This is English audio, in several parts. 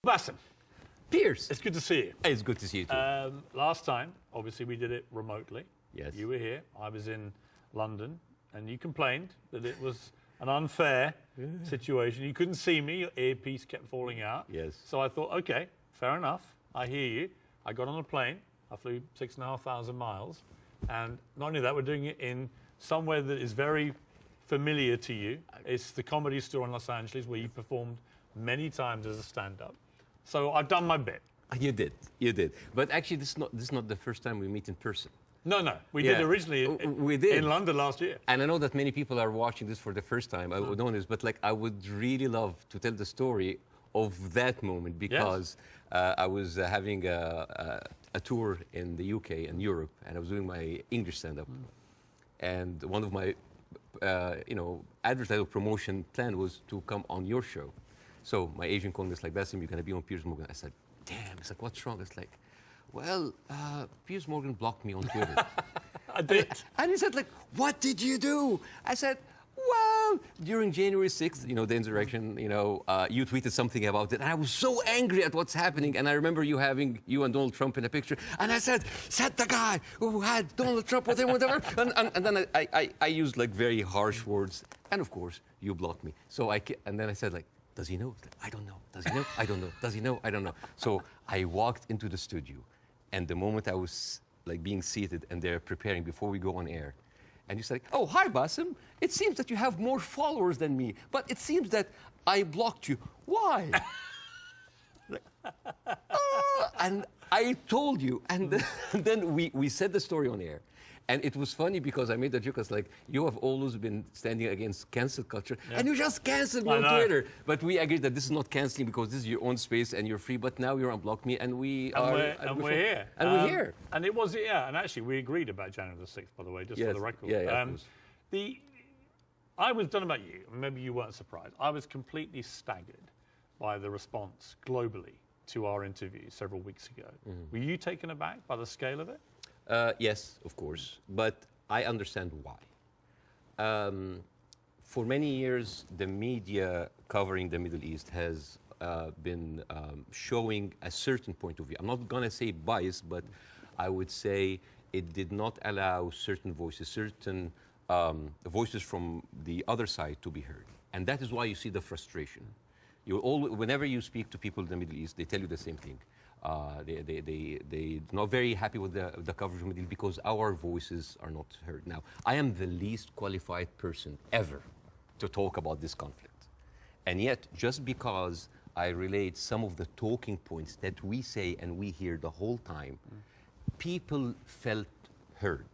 Bassem, Piers. it's good to see you. It's good to see you too. Last time, obviously, we did it remotely. Yes. You were here. I was in London, and you complained that it was an unfair situation. You couldn't see me. Your earpiece kept falling out. Yes. So I thought, OK, fair enough. I hear you. I got on a plane. I flew 6,500 miles. And not only that, we're doing it in somewhere that is very familiar to you. It's the Comedy Store in Los Angeles, where you performed many times as a stand-up. So I've done my bit. You did. But actually, this is not the first time we meet in person. No, we did originally in London last year. And I know that many people are watching this for the first time. I would know this, but like I would really love to tell the story of that moment because I was having a tour in the UK and Europe, and I was doing my English stand-up. And one of my, advertising promotion plan was to come on your show. So my agent called me, it's like, Bassem, you're going to be on Piers Morgan. I said, damn. It's like, what's wrong? It's like, well, Piers Morgan blocked me on Twitter. I did. And he said, like, what did you do? I said, well, during January 6th, the insurrection, you tweeted something about it. And I was so angry at what's happening. And I remember you having you and Donald Trump in a picture. And I said the guy who had Donald Trump with him, whatever. And then I used, like, very harsh words. And, of course, you blocked me. So and then I said, like, does he know? I don't know. Does he know? I don't know. Does he know? I don't know. So I walked into the studio. And the moment I was, like, being seated and they're preparing before we go on air, and you said, oh, hi, Bassem. It seems that you have more followers than me, but it seems that I blocked you. Why? And I told you. And then we said the story on air. And it was funny because I made the joke. I was like, you have always been standing against cancel culture, and you just canceled me on Twitter. But we agreed that this is not canceling because this is your own space and you're free. But now you're unblocked me, and we're here. And we're here. And it was, and actually we agreed about January the 6th, by the way, just for the record. I was, don't know about you, maybe you weren't surprised. I was completely staggered by the response globally to our interview several weeks ago. Were you taken aback by the scale of it? Yes, of course, but I understand why. For many years, the media covering the Middle East has been showing a certain point of view. I'm not going to say bias, but I would say it did not allow certain voices, voices from the other side to be heard. And that is why you see the frustration. Whenever you speak to people in the Middle East, they tell you the same thing. They're not very happy with the coverage of the Middle East because our voices are not heard. Now, I am the least qualified person ever to talk about this conflict. And yet, just because I relate some of the talking points that we say and we hear the whole time, people felt heard.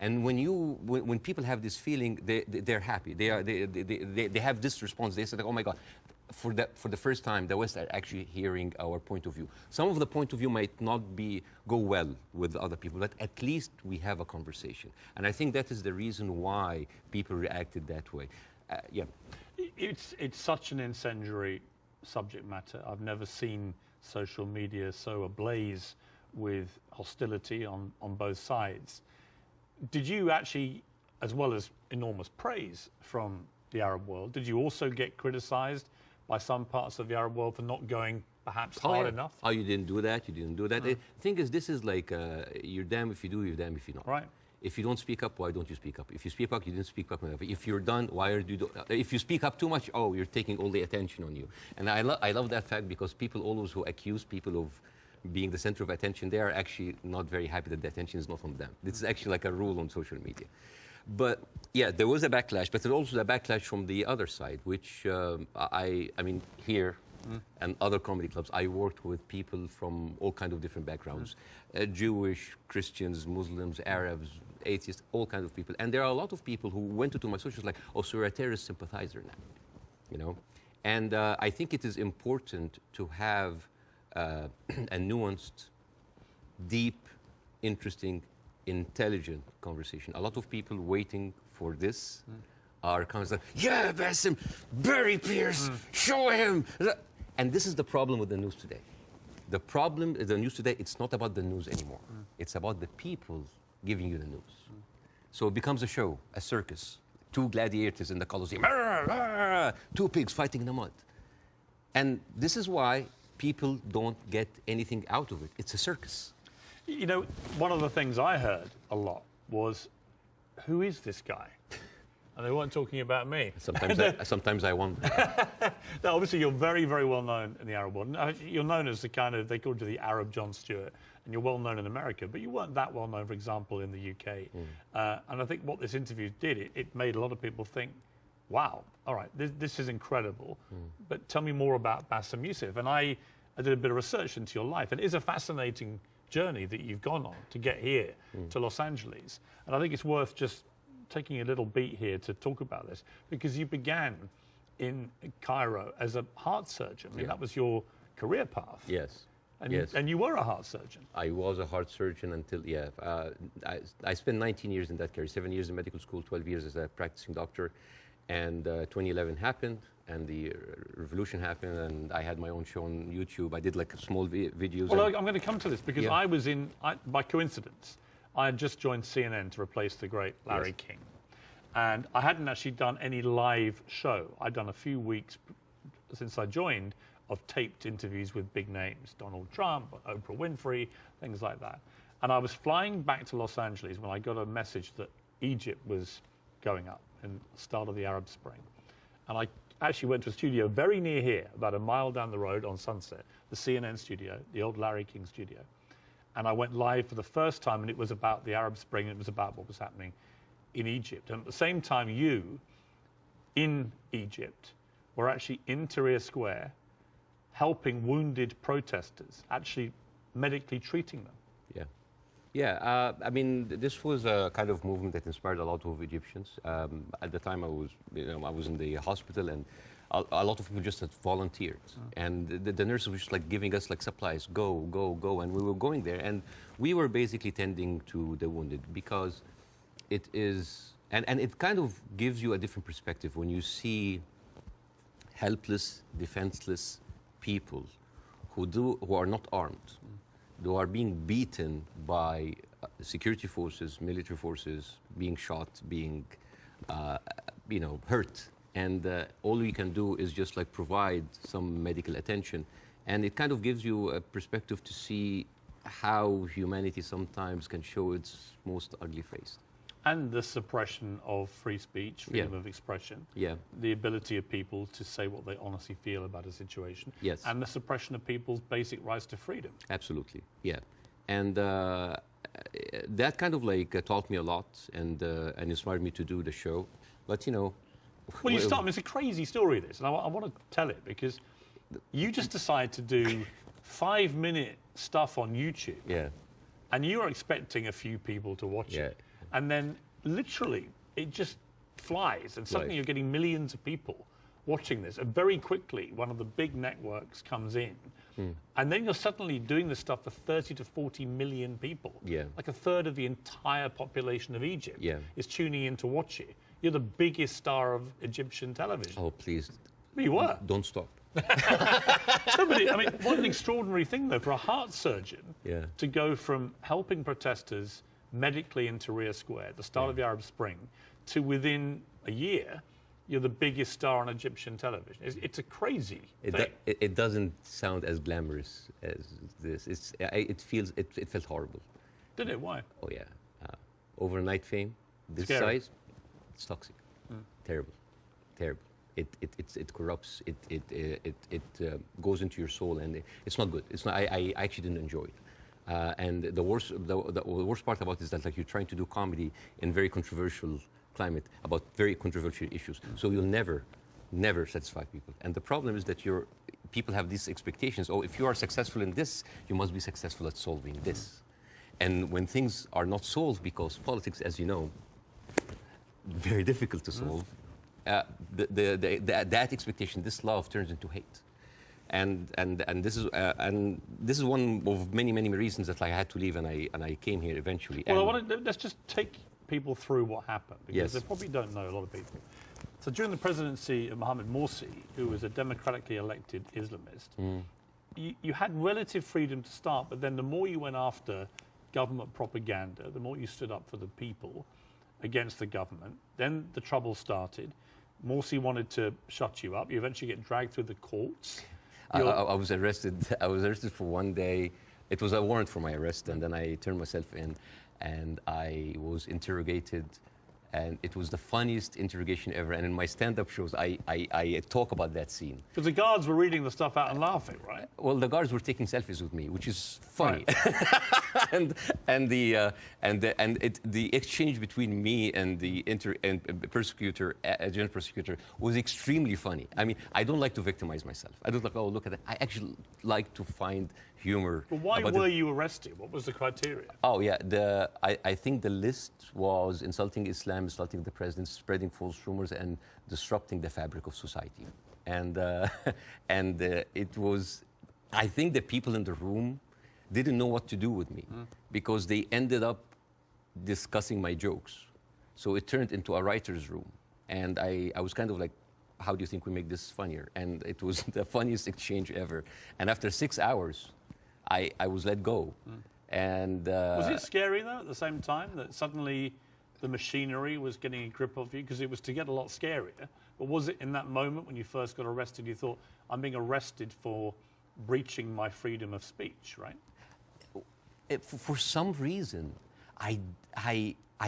And when people have this feeling, they're happy. They have this response. They say, like, oh my God. For the first time, the West are actually hearing our point of view. Some of the point of view might not go well with other people, but at least we have a conversation. And I think that is the reason why people reacted that way. It's such an incendiary subject matter. I've never seen social media so ablaze with hostility on both sides. Did you actually, as well as enormous praise from the Arab world, did you also get criticized by some parts of the Arab world for not going perhaps hard enough? Oh, you didn't do that, you didn't do that. The thing is, this is like, you're damned if you do, you're damned if you're not. Right. If you don't speak up, why don't you speak up? If you speak up, you didn't speak up enough. If you're done, why are you if you speak up too much, oh, you're taking all the attention on you. And I love that fact because people always who accuse people of being the center of attention, they are actually not very happy that the attention is not on them. This is actually like a rule on social media. But yeah, there was a backlash, but there's also a backlash from the other side, which I mean, here and other comedy clubs, I worked with people from all kinds of different backgrounds, Jewish, Christians, Muslims, Arabs, atheists, all kinds of people. And there are a lot of people who went into my socials like, oh, so you're a terrorist sympathizer now, And I think it is important to have a nuanced, deep, interesting, intelligent conversation. A lot of people waiting for this are kind of like, yeah, Bassem, bury Piers, show him. And this is the problem with the news today. The problem is the news today, it's not about the news anymore. It's about the people giving you the news. So it becomes a show, a circus. Two gladiators in the Colosseum, two pigs fighting in the mud. And this is why people don't get anything out of it. It's a circus. You know, one of the things I heard a lot was, who is this guy? And they weren't talking about me. Sometimes I wonder. Now, obviously, you're very, very well known in the Arab world. You're known as the kind of, they called you the Arab Jon Stewart, and you're well known in America, but you weren't that well known, for example, in the UK. And I think what this interview did, it made a lot of people think, wow, all right, this is incredible. But tell me more about Bassem Youssef. And I did a bit of research into your life. And it is a fascinating journey that you've gone on to get here to Los Angeles. And I think it's worth just taking a little beat here to talk about this, because you began in Cairo as a heart surgeon. I mean, that was your career path. Yes. And you were a heart surgeon. I was a heart surgeon until, I spent 19 years in that career, 7 years in medical school, 12 years as a practicing doctor. And 2011 happened, and the revolution happened, and I had my own show on YouTube. I did like small videos. Well, I'm going to come to this, because I was by coincidence, I had just joined CNN to replace the great Larry King. And I hadn't actually done any live show. I'd done a few weeks since I joined of taped interviews with big names, Donald Trump, Oprah Winfrey, things like that. And I was flying back to Los Angeles when I got a message that Egypt was going up in the start of the Arab Spring. And I actually went to a studio very near here, about a mile down the road on Sunset, the CNN studio, the old Larry King studio. And I went live for the first time, and it was about the Arab Spring, and it was about what was happening in Egypt. And at the same time, you, in Egypt, were actually in Tahrir Square, helping wounded protesters, actually medically treating them. I mean, this was a kind of movement that inspired a lot of Egyptians. At the time, I was in the hospital, and a lot of people just had volunteered, and the nurses were just like giving us like supplies, go, and we were going there, and we were basically tending to the wounded, because it is, and it kind of gives you a different perspective when you see helpless, defenseless people who are not armed, who are being beaten by security forces, military forces, being shot, being hurt. And all we can do is just like provide some medical attention. And it kind of gives you a perspective to see how humanity sometimes can show its most ugly face. And the suppression of free speech, freedom of expression. The ability of people to say what they honestly feel about a situation. And the suppression of people's basic rights to freedom. Absolutely, And that kind of like taught me a lot, and inspired me to do the show. But well, you start. I mean, it's a crazy story, this, and I want to tell it, because you just decide to do 5-minute stuff on YouTube. And you are expecting a few people to watch it. And then literally it just flies, and suddenly you're getting millions of people watching this. And very quickly, one of the big networks comes in, and then you're suddenly doing this stuff for 30 to 40 million people. Like a third of the entire population of Egypt is tuning in to watch it. You're the biggest star of Egyptian television. Oh, please. You were. Don't stop. I mean, what an extraordinary thing, though, for a heart surgeon to go from helping protesters medically in Tahrir Square at the start of the Arab Spring to within a year, you're the biggest star on Egyptian television. It's a crazy thing. It doesn't sound as glamorous as this. It felt horrible. Did it? Why? Oh, yeah. Overnight fame, this Scary. size, it's toxic. Terrible. It corrupts. It goes into your soul, and it's not good. It's not. I actually didn't enjoy it. And the worst part about it is that like you're trying to do comedy in very controversial climate about very controversial issues. So you'll never satisfy people. And the problem is that people have these expectations. Oh, if you are successful in this, you must be successful at solving this. And when things are not solved, because politics, as you know, very difficult to solve, that expectation, this love turns into hate. And this is one of many reasons that I had to leave, and I came here eventually. Well, let's just take people through what happened, because they probably don't know, a lot of people. So during the presidency of Mohamed Morsi, who was a democratically elected Islamist, you had relative freedom to start, but then the more you went after government propaganda, the more you stood up for the people against the government, then the trouble started. Morsi wanted to shut you up. You eventually get dragged through the courts. I was arrested. I was arrested for one day. It was a warrant for my arrest, and then I turned myself in, and I was interrogated. And it was the funniest interrogation ever. And in my stand-up shows, I talk about that scene. Because the guards were reading the stuff out and laughing, right? Well, the guards were taking selfies with me, which is funny. Right. the exchange between me and the prosecutor, general prosecutor, was extremely funny. I mean, I don't like to victimize myself. I don't like, oh, look at that. I actually like to find humor. But why were you arrested? What was the criteria? Oh, yeah. I think the list was insulting Islam, insulting the president, spreading false rumors, and disrupting the fabric of society. And it was, I think the people in the room didn't know what to do with me because they ended up discussing my jokes. So it turned into a writer's room. And I was kind of like, how do you think we make this funnier? And it was the funniest exchange ever. And after 6 hours, I was let go. And was it scary, though, at the same time, that suddenly the machinery was getting a grip of you? Because it was to get a lot scarier. But was it in that moment when you first got arrested, you thought, I'm being arrested for breaching my freedom of speech, right? For some reason, I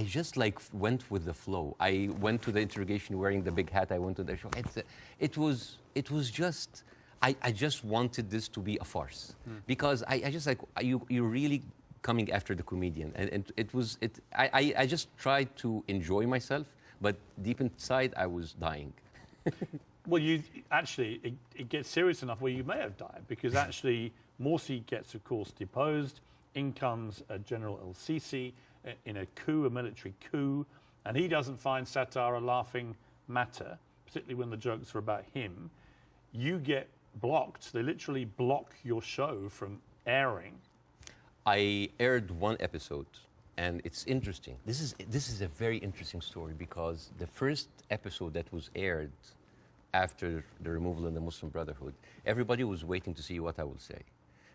just like went with the flow. I went to the interrogation wearing the big hat. I went to the show. It was just, I just wanted this to be a farce because I just like, you're really coming after the comedian. And I just tried to enjoy myself, but deep inside I was dying. Well, you actually, it gets serious enough where you may have died because actually Morsi gets, of course, deposed. In comes General El-Sisi in a coup, a military coup, and he doesn't find satire a laughing matter, particularly when the jokes are about him. You get blocked. They literally block your show from airing. I aired one episode, and it's interesting. This is a very interesting story because the first episode that was aired after the removal of the Muslim Brotherhood, everybody was waiting to see what I would say.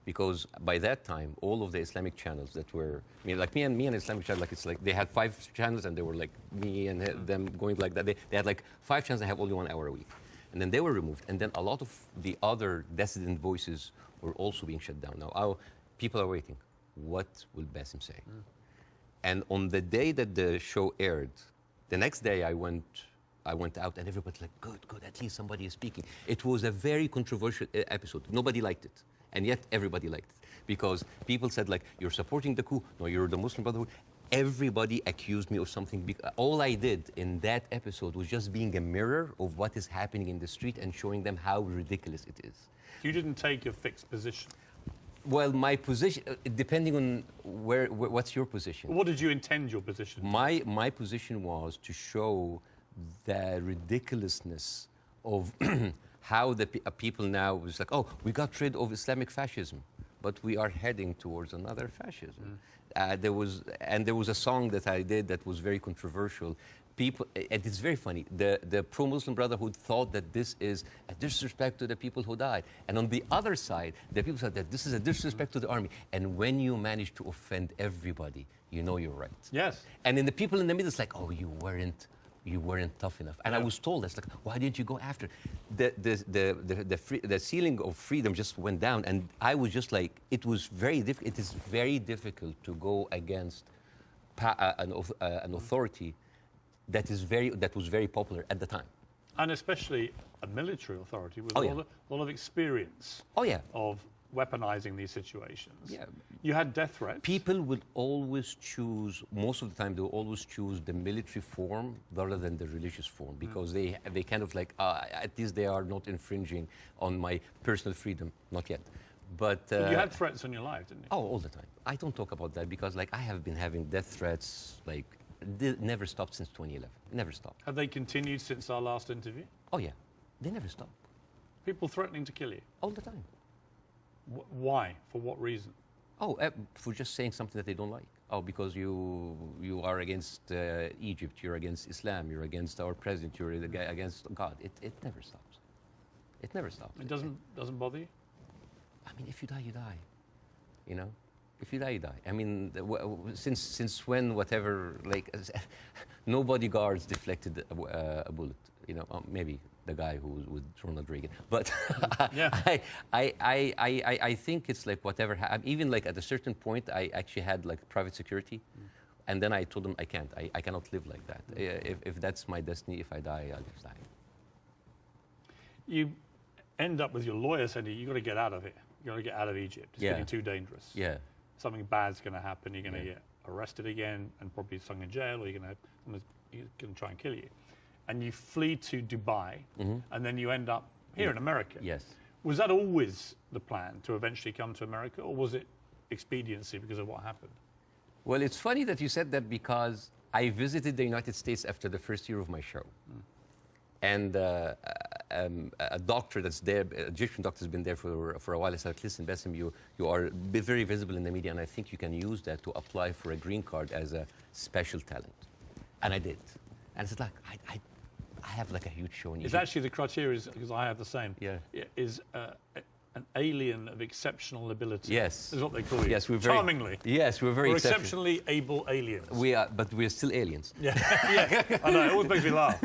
Because by that time, all of the Islamic channels that were, I mean, like me and Islamic channel, like it's like they had 5 channels and they were like me and them going like that. They had like 5 channels and have only 1 hour a week. And then they were removed. And then a lot of the other dissident voices were also being shut down. Now, people are waiting. What will Bassem say? And on the day that the show aired, the next day I went out and everybody's like, good, at least somebody is speaking. It was a very controversial episode. Nobody liked it. And yet everybody liked it because people said like, you're supporting the coup. No, you're the Muslim Brotherhood. Everybody accused me of something. All I did in that episode was just being a mirror of what is happening in the street and showing them how ridiculous it is. You didn't take a fixed position. Well, my position, depending on what's your position? What did you intend your position to? My position was to show the ridiculousness of how the people now was like, oh, we got rid of Islamic fascism, but we are heading towards another fascism. There was a song that I did that was very controversial. People, and it's very funny. The pro-Muslim Brotherhood thought that this is a disrespect to the people who died, and on the other side, the people said that this is a disrespect to the army. And when you manage to offend everybody, you know you're right. Yes. And then the people in the middle, it's like, oh, you weren't tough enough. And I was told, that's like, why didn't you go after? The ceiling of freedom just went down, and I was just like, it was very difficult. It is very difficult to go against an authority that was very popular at the time. And especially a military authority with a lot of experience of weaponizing these situations. Yeah. You had death threats. People would always choose, most of the time, they will always choose the military form rather than the religious form because they kind of like, at least they are not infringing on my personal freedom. Not yet. But you had threats on your life, didn't you? Oh, all the time. I don't talk about that because like I have been having death threats like never stopped since 2011. Never stopped. Have they continued since our last interview? Oh yeah, they never stopped. People threatening to kill you? All the time. Why? For what reason? Oh, for just saying something that they don't like. Oh, because you are against Egypt, you're against Islam, you're against our president, you're against God. It never stops. It never stops. It doesn't bother you? I mean, if you die, you die. You know? If you die, you die. I mean, since when, whatever, like, no bodyguards deflected a bullet. you know, maybe the guy who was with Ronald Reagan. But Yeah. I think it's like whatever. Even like at a certain point, I actually had like private security. And then I told them I can't. I cannot live like that. If that's my destiny, if I die, I'll just die. You end up with your lawyer saying you've got to get out of here. You've got to get out of Egypt. It's Yeah. getting too dangerous. Yeah. Something bad's going to happen. You're going to Yeah. get arrested again and probably thrown in jail, or you're going to try and kill you. And you flee to Dubai, and then you end up here in America. Yes. Was that always the plan, to eventually come to America, or was it expediency because of what happened? Well, it's funny that you said that because I visited the United States after the first year of my show. And a doctor that's there, an Egyptian doctor, has been there for a while. I said, listen, Bassem, you are very visible in the media, and I think you can use that to apply for a green card as a special talent. And I did. And I said, like, I have like a huge show in Egypt. It's actually the criteria, because I have the same. Yeah. Is an alien of exceptional ability. Yes. Is what they call you. Yes, we're very... Charmingly. Yes, we're very We're exceptional. exceptionally able aliens. We are, but we're still aliens. Yeah, yeah. I know, it always makes me laugh.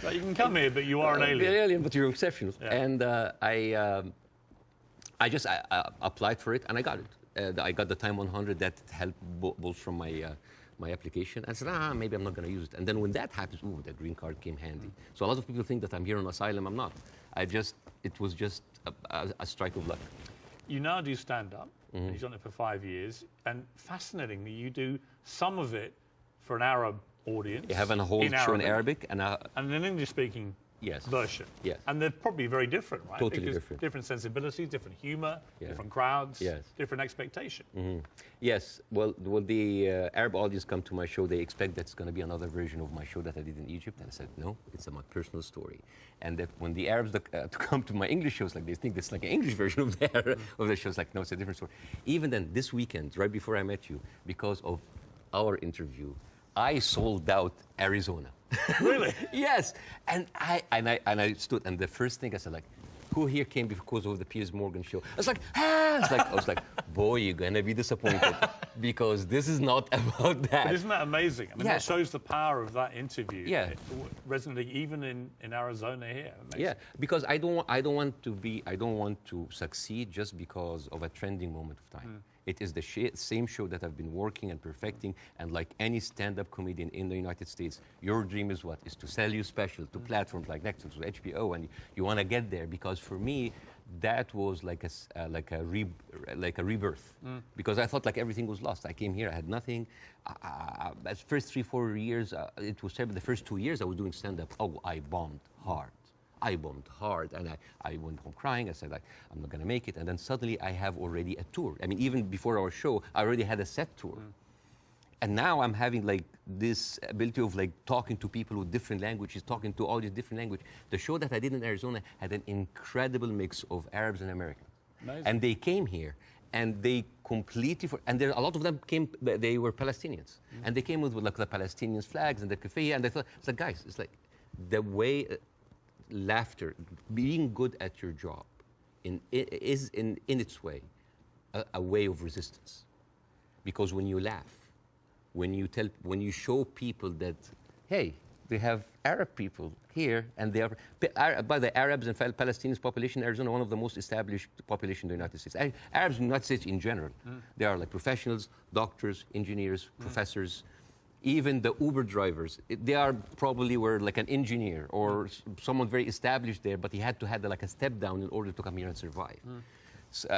Like, you can come here, but you are an alien. You're an alien, but you're exceptional. Yeah. And I just applied for it, and I got it. I got the Time 100 that helped boost from my application. I said, maybe I'm not going to use it. And then when that happens, ooh, the green card came handy. So a lot of people think that I'm here on asylum. I'm not. It was just a strike of luck. You now do stand-up. You've done it for 5 years. And fascinatingly, you do some of it for an Arab audience. You have a whole show in Arabic and an English-speaking version. Yes. And they're probably very different, right? Totally because different. Different sensibilities, different humor, Yeah. different crowds, Yes. different expectation. Yes. Well, the Arab audience come to my show, they expect that's going to be another version of my show that I did in Egypt. And I said, no, it's my personal story. And that when the Arabs come to my English shows, like they think it's like an English version of the shows. Like, no, it's a different story. Even then, this weekend, right before I met you, because of our interview, I sold out Arizona. Really? Yes. And I stood, and the first thing I said, like, who here came because of the Piers Morgan show? I was like, I was like, boy, you're gonna be disappointed because this is not about that. But isn't that amazing? I mean, Yeah. that shows the power of that interview. Yeah. Resonating even in Arizona here. Amazing. Yeah, because I don't want to succeed just because of a trending moment of time. It is the same show that I've been working and perfecting, and like any stand-up comedian in the United States, your dream is what? Is to sell you special to platforms like Netflix or HBO, and you want to get there. Because for me, that was like a rebirth. Because I thought like everything was lost. I came here, I had nothing. The first 3-4 years, it was terrible. The first 2 years I was doing stand-up. Oh, I bombed hard. And I went home crying. I said, like, I'm not going to make it. And then suddenly I have already a tour. I mean, even before our show, I already had a set tour. And now I'm having like this ability of like talking to people with different languages, talking to all these different languages. The show that I did in Arizona had an incredible mix of Arabs and Americans. Amazing. And they came here and they completely, and there a lot of them came, they were Palestinians. And they came with like the Palestinian flags and the keffiyeh, and they thought, it's like, guys, it's like the way, laughter, being good at your job is in its way a way of resistance. Because when you laugh, when you show people that, hey, they have Arab people here, and they are, by the Arabs and Palestinians population in Arizona, one of the most established population in the United States. Arabs in the United States in general, they are like professionals, doctors, engineers, professors. Even the Uber drivers, they are probably were like an engineer or someone very established there, but he had to have like a step down in order to come here and survive. So,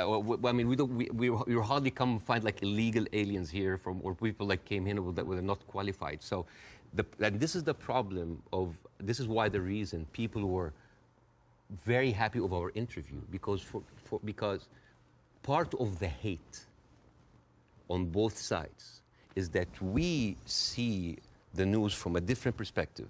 I mean, we hardly come find like illegal aliens here or people like came in that were not qualified. So, and this is the problem this is why the reason people were very happy of our interview, because because part of the hate on both sides is that we see the news from a different perspective.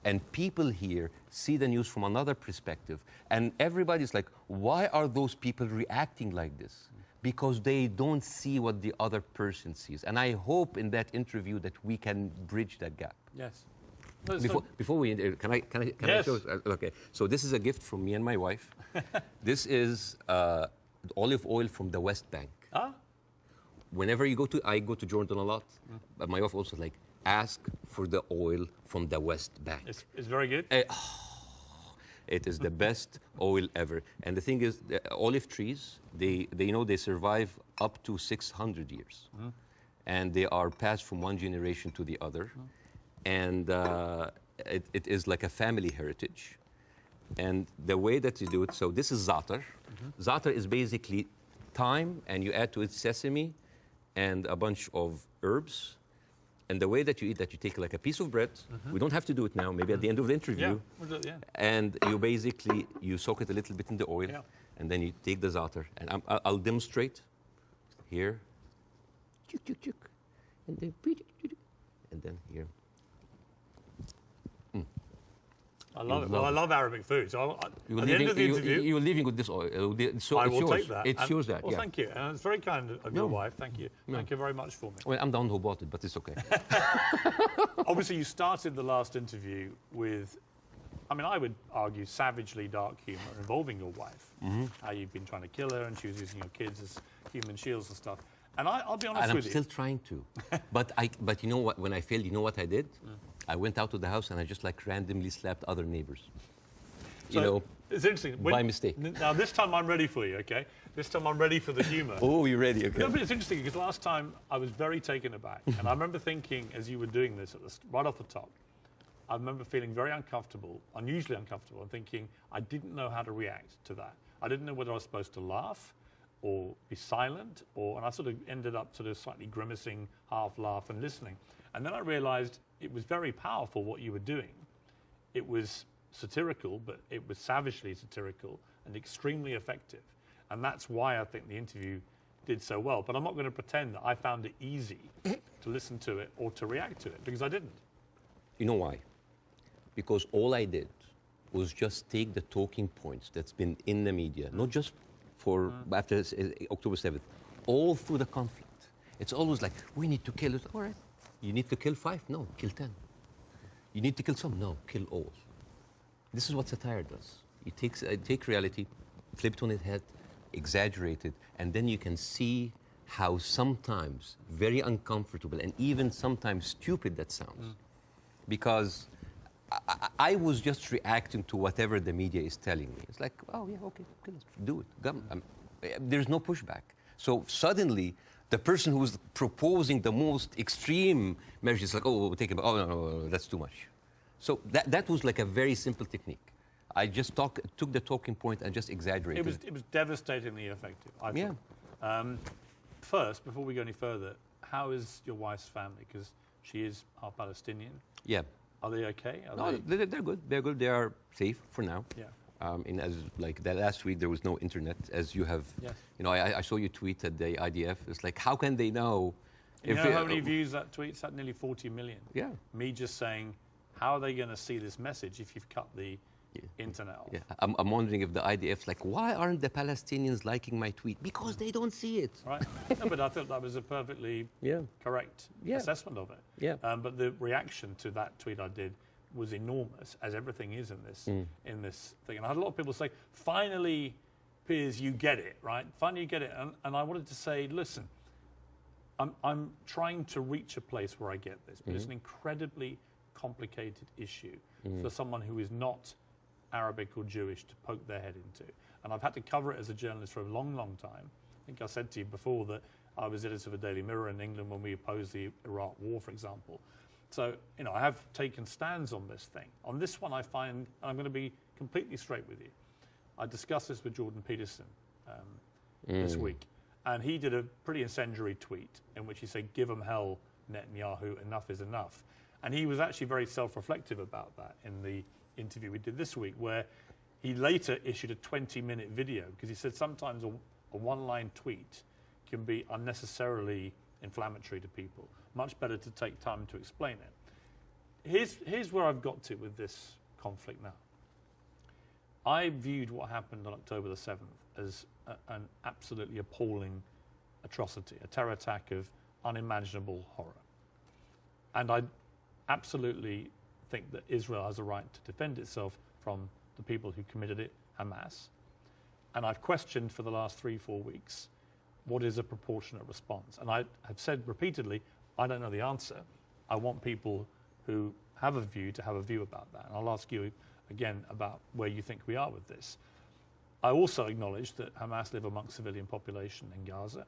And people here see the news from another perspective. And everybody's like, why are those people reacting like this? Because they don't see what the other person sees. And I hope in that interview that we can bridge that gap. Yes. Before we, can I Yes. show? Okay, so this is a gift from me and my wife. This is olive oil from the West Bank. Ah? Whenever I go to Jordan a lot, but my wife also like, ask for the oil from the West Bank. It's very good. It is the best oil ever. And the thing is, the olive trees, they survive up to 600 years. And they are passed from one generation to the other. And it is like a family heritage. And the way that you do it, so this is za'atar. Za'atar is basically thyme, and you add to it sesame and a bunch of herbs. And the way that you eat that, you take like a piece of bread. We don't have to do it now, maybe at the end of the interview. Yeah, we'll do it, yeah. And you soak it a little bit in the oil, and then you take the za'atar. And I'll demonstrate here. Chuk, chuk, chuk. And then here. I love it. Well, I love Arabic food. So at the end of the interview, you're leaving with this oil. So I will take that. It shows that. Well, thank you. And it's very kind of your wife. Thank you. Thank you very much for me. Well, I'm the one who bought it, but it's okay. Obviously, you started the last interview with, I mean, I would argue savagely dark humour involving your wife. How you've been trying to kill her, and she was using your kids as human shields and stuff. And I'll be honest with you. And I'm still trying to. But you know what? When I failed, you know what I did? I went out to the house and I just like randomly slapped other neighbors. So it's interesting. By mistake. Now this time I'm ready for you, okay? This time I'm ready for the humour. Oh, you're ready, okay. No, but it's interesting because last time I was very taken aback. And I remember thinking, as you were doing this right off the top, I remember feeling very uncomfortable, unusually uncomfortable, and thinking I didn't know how to react to that. I didn't know whether I was supposed to laugh or be silent, and I sort of ended up sort of slightly grimacing, half laugh and listening. And then I realized it was very powerful what you were doing. It was satirical, but it was savagely satirical and extremely effective. And that's why I think the interview did so well. But I'm not going to pretend that I found it easy to listen to it or to react to it, because I didn't. You know why? Because all I did was just take the talking points that's been in the media, not just for after October 7th, all through the conflict. It's always like, we need to kill it. All right. You need to kill 5? No, kill 10. You need to kill some? No, kill all. This is what satire does. It take reality, flip it on its head, exaggerate it, and then you can see how sometimes very uncomfortable and even sometimes stupid that sounds. Because I was just reacting to whatever the media is telling me. It's like, oh yeah, okay, let's do it. There's no pushback. So suddenly, the person who's proposing the most extreme measures is like, oh, we'll take it. Oh no, that's too much. So that was like a very simple technique. I just took the talking point and just exaggerated. It was devastatingly effective, I think. Yeah. First, before we go any further, how is your wife's family? Because she is half Palestinian. Yeah. Are they okay? They're good. They're good. They are safe for now. Yeah. As like that last week, there was no internet, as you have. Yes. You know, I saw you tweet at the IDF. It's like, how can they know? You know how many views that tweet's had? Nearly 40 million. Yeah. Me just saying, how are they going to see this message if you've cut the internet off? Yeah. I'm wondering if the IDF's like, why aren't the Palestinians liking my tweet? Because they don't see it. Right. No, but I thought that was a perfectly correct assessment of it. Yeah. But the reaction to that tweet I did was enormous, as everything is in this thing. And I had a lot of people say, finally, Piers, you get it, right? Finally, you get it. And I wanted to say, listen, I'm trying to reach a place where I get this, but it's an incredibly complicated issue for someone who is not Arabic or Jewish to poke their head into. And I've had to cover it as a journalist for a long, long time. I think I said to you before that I was editor of a Daily Mirror in England when we opposed the Iraq War, for example. So, you know, I have taken stands on this thing. On this one, I find, and I'm going to be completely straight with you, I discussed this with Jordan Peterson this week, and he did a pretty incendiary tweet in which he said, give them hell, Netanyahu, enough is enough. And he was actually very self-reflective about that in the interview we did this week, where he later issued a 20-minute video, because he said sometimes a one-line tweet can be unnecessarily inflammatory to people. Much better to take time to explain it. Here's where I've got to with this conflict now. I viewed what happened on October the 7th as an absolutely appalling atrocity, a terror attack of unimaginable horror. And I absolutely think that Israel has a right to defend itself from the people who committed it, Hamas. And I've questioned for the last 3-4 weeks, what is a proportionate response? And I have said repeatedly, I don't know the answer. I want people who have a view to have a view about that. And I'll ask you again about where you think we are with this. I also acknowledge that Hamas live amongst civilian population in Gaza.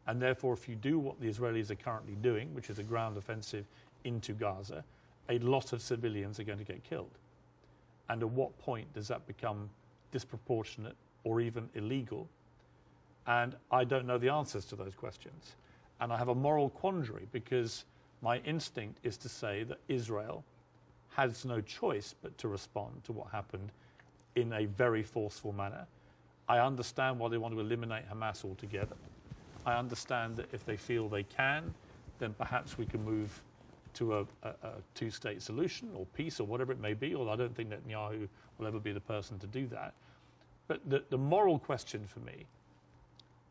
And therefore, if you do what the Israelis are currently doing, which is a ground offensive into Gaza, a lot of civilians are going to get killed. And at what point does that become disproportionate or even illegal? And I don't know the answers to those questions. And I have a moral quandary because my instinct is to say that Israel has no choice but to respond to what happened in a very forceful manner. I understand why they want to eliminate Hamas altogether. I understand that if they feel they can, then perhaps we can move to a two-state solution or peace or whatever it may be, although I don't think Netanyahu will ever be the person to do that. But the moral question for me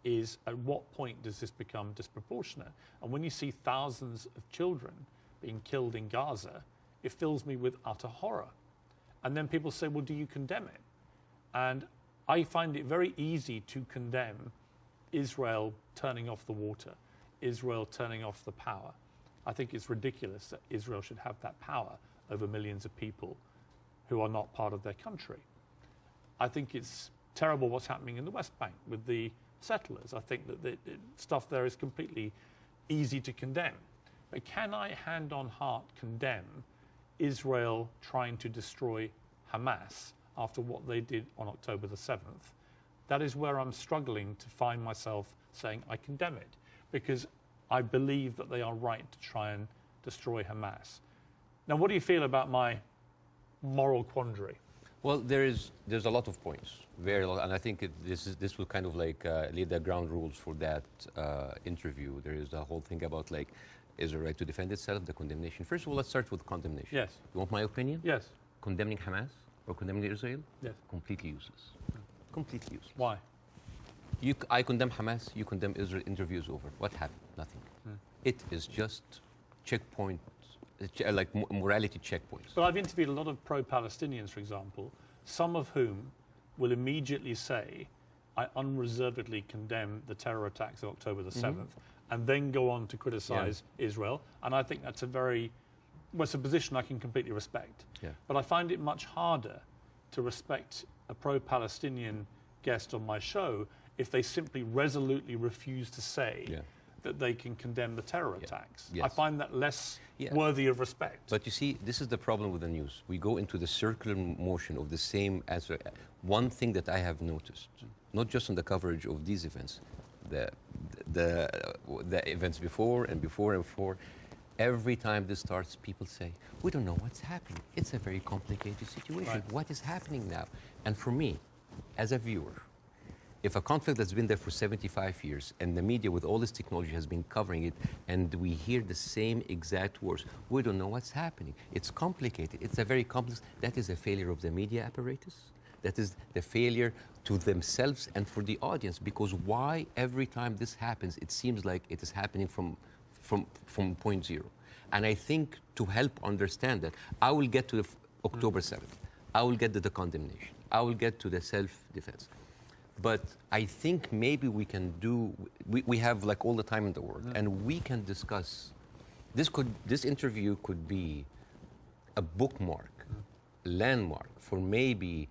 is, at what point does this become disproportionate? And when you see thousands of children being killed in Gaza, it fills me with utter horror. And then people say, well, do you condemn it? And I find it very easy to condemn Israel turning off the water, Israel turning off the power. I think it's ridiculous that Israel should have that power over millions of people who are not part of their country. I think it's terrible what's happening in the West Bank with the settlers. I think that the stuff there is completely easy to condemn. But can I, hand on heart, condemn Israel trying to destroy Hamas after what they did on October the 7th? That is where I'm struggling to find myself saying I condemn it, because I believe that they are right to try and destroy Hamas. Now, what do you feel about my moral quandary? Well, there's a lot of points, very lot, and I think this will kind of like lead the ground rules for that interview. There is a whole thing about like, is the right to defend itself, the condemnation. First of all, let's start with condemnation. Yes. You want my opinion? Yes. Condemning Hamas or condemning Israel? Yes. Completely useless. Completely useless. Why? I condemn Hamas, you condemn Israel, interview is over. What happened? Nothing. It is just checkpoint, like morality checkpoints. But I've interviewed a lot of pro-Palestinians, for example, some of whom will immediately say, I unreservedly condemn the terror attacks of October the 7th, and then go on to criticize Israel. And I think that's it's a position I can completely respect. Yeah. But I find it much harder to respect a pro-Palestinian guest on my show if they simply resolutely refuse to say that they can condemn the terror attacks. Yes. I find that less worthy of respect. But you see, this is the problem with the news. We go into the circular motion of the same answer. One thing that I have noticed, not just on the coverage of these events, the events before and before and before, every time this starts, people say, we don't know what's happening. It's a very complicated situation. Right. What is happening now? And for me, as a viewer, if a conflict that's been there for 75 years and the media with all this technology has been covering it and we hear the same exact words, we don't know what's happening. It's complicated. It's a very complex. That is a failure of the media apparatus. That is the failure to themselves and for the audience, because why every time this happens, it seems like it is happening from point zero. And I think to help understand that, I will get to the October 7th. I will get to the condemnation. I will get to the self-defense. But I think maybe we can we have like all the time in the world, and we can discuss, this interview could be a bookmark, landmark for maybe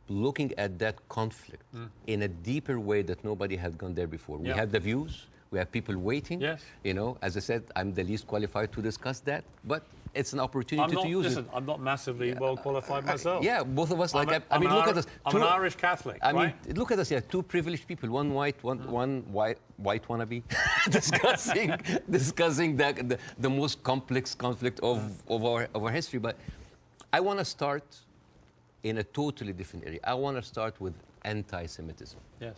looking at that conflict in a deeper way that nobody had gone there before. We have the views, we have people waiting. Yes. You know, as I said, I'm the least qualified to discuss that, but it's an opportunity to use it. I'm not massively well qualified myself. Yeah, both of us. Like, I mean, look at us. I'm an Irish Catholic. I mean, right? look at us. Yeah, two privileged people. One white, one white wannabe, discussing the most complex conflict of our history. But I want to start in a totally different area. I want to start with anti-Semitism. Yes.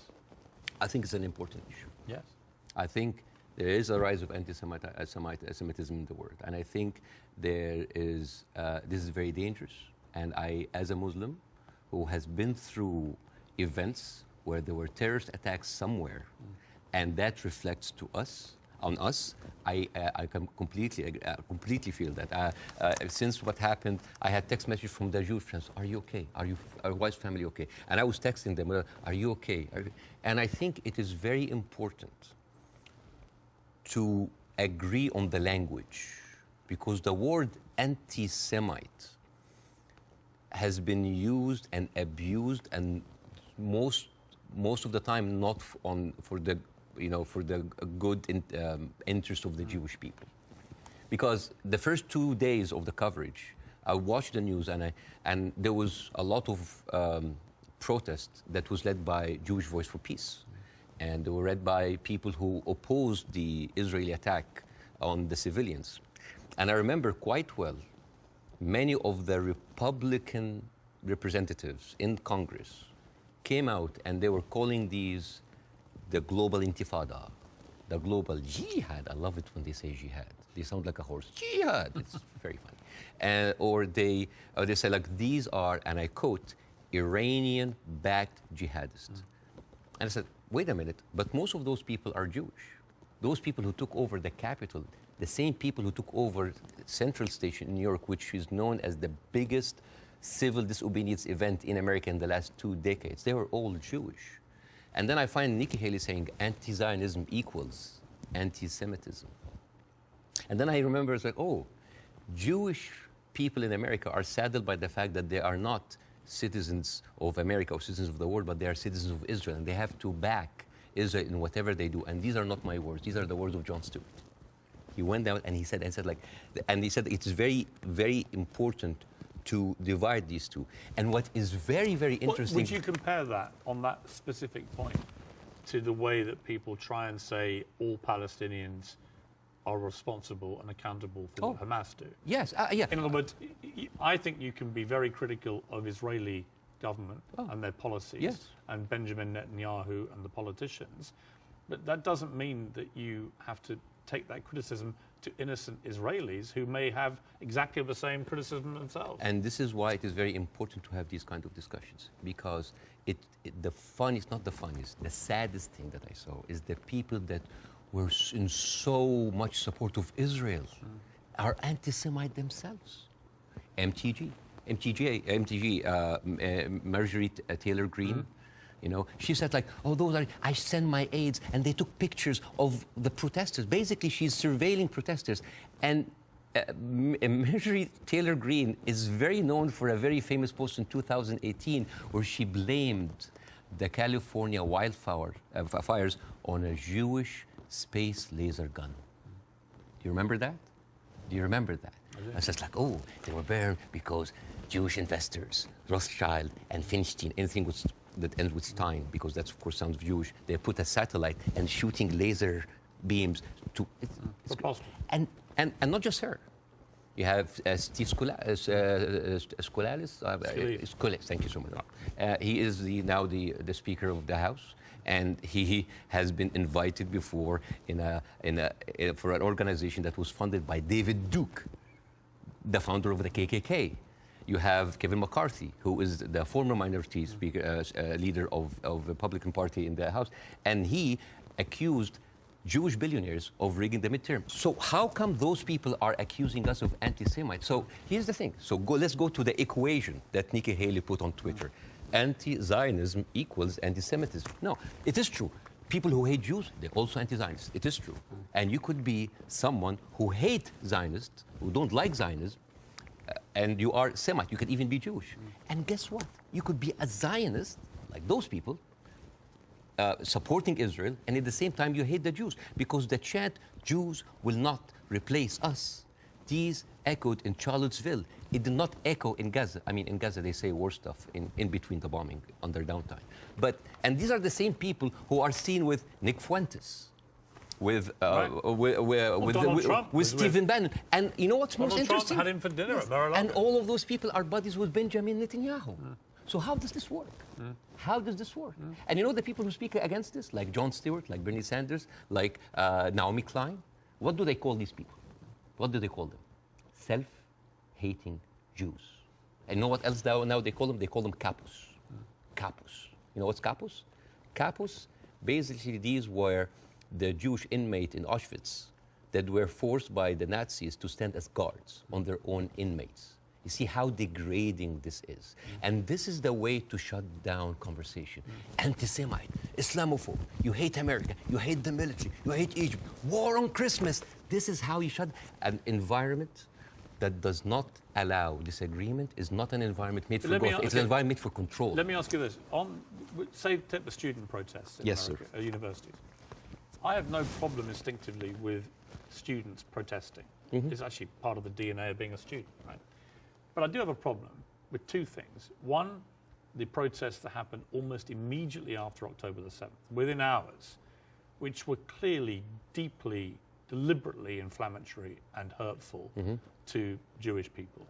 I think it's an important issue. Yes. I think there is a rise of anti-Semitism in the world, and I think this is very dangerous. And I, as a Muslim who has been through events where there were terrorist attacks somewhere, and that reflects on us, I can completely feel that. Since what happened, I had text messages from the Jewish friends, are you okay? Are your wife's family okay? And I was texting them, are you okay? And I think it is very important to agree on the language because the word anti-Semite has been used and abused, and most of the time not for the good interest of the Jewish people. Because the first 2 days of the coverage, I watched the news, and there was a lot of protest that was led by Jewish Voice for Peace, and they were led by people who opposed the Israeli attack on the civilians. And I remember quite well, many of the Republican representatives in Congress came out and they were calling these the global intifada, the global jihad. I love it when they say jihad. They sound like a horse. Jihad. It's very funny. Or they say, like, these are, and I quote, Iranian-backed jihadists. And I said, wait a minute, but most of those people are Jewish. Those people who took over the capital, the same people who took over Central Station in New York, which is known as the biggest civil disobedience event in America in the last 2 decades, they were all Jewish. And then I find Nikki Haley saying anti-Zionism equals anti-Semitism. And then I remember, it's like, oh, Jewish people in America are saddened by the fact that they are not citizens of America or citizens of the world, but they are citizens of Israel, and they have to back Israel in whatever they do. And these are not my words; these are the words of Jon Stewart. He went down and he said, it's very, very important to divide these two. And what is very, very interesting. Would you compare that on that specific point to the way that people try and say all Palestinians are responsible and accountable for what Hamas do? Yes, yeah. In other words, I think you can be very critical of Israeli government and their policies and Benjamin Netanyahu and the politicians, but that doesn't mean that you have to take that criticism to innocent Israelis who may have exactly the same criticism themselves. And this is why it is very important to have these kind of discussions, because the saddest thing that I saw is the people that were in so much support of Israel are anti-Semite themselves. MTG, Marjorie Taylor Greene, you know, she said, like, oh, I send my aides, and they took pictures of the protesters. Basically, she's surveilling protesters. And Marjorie Taylor Greene is very known for a very famous post in 2018 where she blamed the California fires on a Jewish space laser gun. Do you remember that? Do you remember that? I was just like, oh, they were burned because Jewish investors, Rothschild and Finstein, anything that ends with Stein, because that's, of course, sounds Jewish, they put a satellite and shooting laser beams to... It's possible. And not just her. You have Steve Skoulas, thank you so much. He is now the Speaker of the House. And he has been invited before for an organization that was funded by David Duke, the founder of the KKK. You have Kevin McCarthy, who is the former minority speaker, leader of the Republican Party in the House, and he accused Jewish billionaires of rigging the midterm. So how come those people are accusing us of anti-Semites? So here's the thing. So let's go to the equation that Nikki Haley put on Twitter. Anti-Zionism equals anti-Semitism. No, it is true. People who hate Jews, they're also anti-Zionists. It is true. And you could be someone who hates Zionists, who don't like Zionism, and you are Semite. You could even be Jewish. And guess what? You could be a Zionist, like those people, supporting Israel, and at the same time you hate the Jews, because the chant, Jews will not replace us, these echoed in Charlottesville. It did not echo in Gaza. I mean, in Gaza they say worse stuff in between the bombing on their downtime. And these are the same people who are seen with Nick Fuentes, with Stephen Bannon. And you know what's most interesting? Trump had him for dinner at Mar-a-Lago. And all of those people are buddies with Benjamin Netanyahu. So how does this work? How does this work? And you know the people who speak against this, like Jon Stewart, like Bernie Sanders, like Naomi Klein, what do they call these people? What do they call them? Self-hating Jews. And you know what else now they call them? They call them capos. Capos. You know what's capos? Capos, basically these were the Jewish inmate in Auschwitz that were forced by the Nazis to stand as guards on their own inmates. You see how degrading this is. And this is the way to shut down conversation. Anti-Semite, Islamophobe, you hate America, you hate the military, you hate Egypt, war on Christmas. This is how you should. An environment that does not allow disagreement is not an environment made for growth. It's an environment made for control. Let me ask you this. Say, take the student protests in America, at universities. I have no problem instinctively with students protesting. It's actually part of the DNA of being a student, right? But I do have a problem with two things. One, the protests that happened almost immediately after October the 7th, within hours, which were clearly, deeply, deliberately inflammatory and hurtful to Jewish people.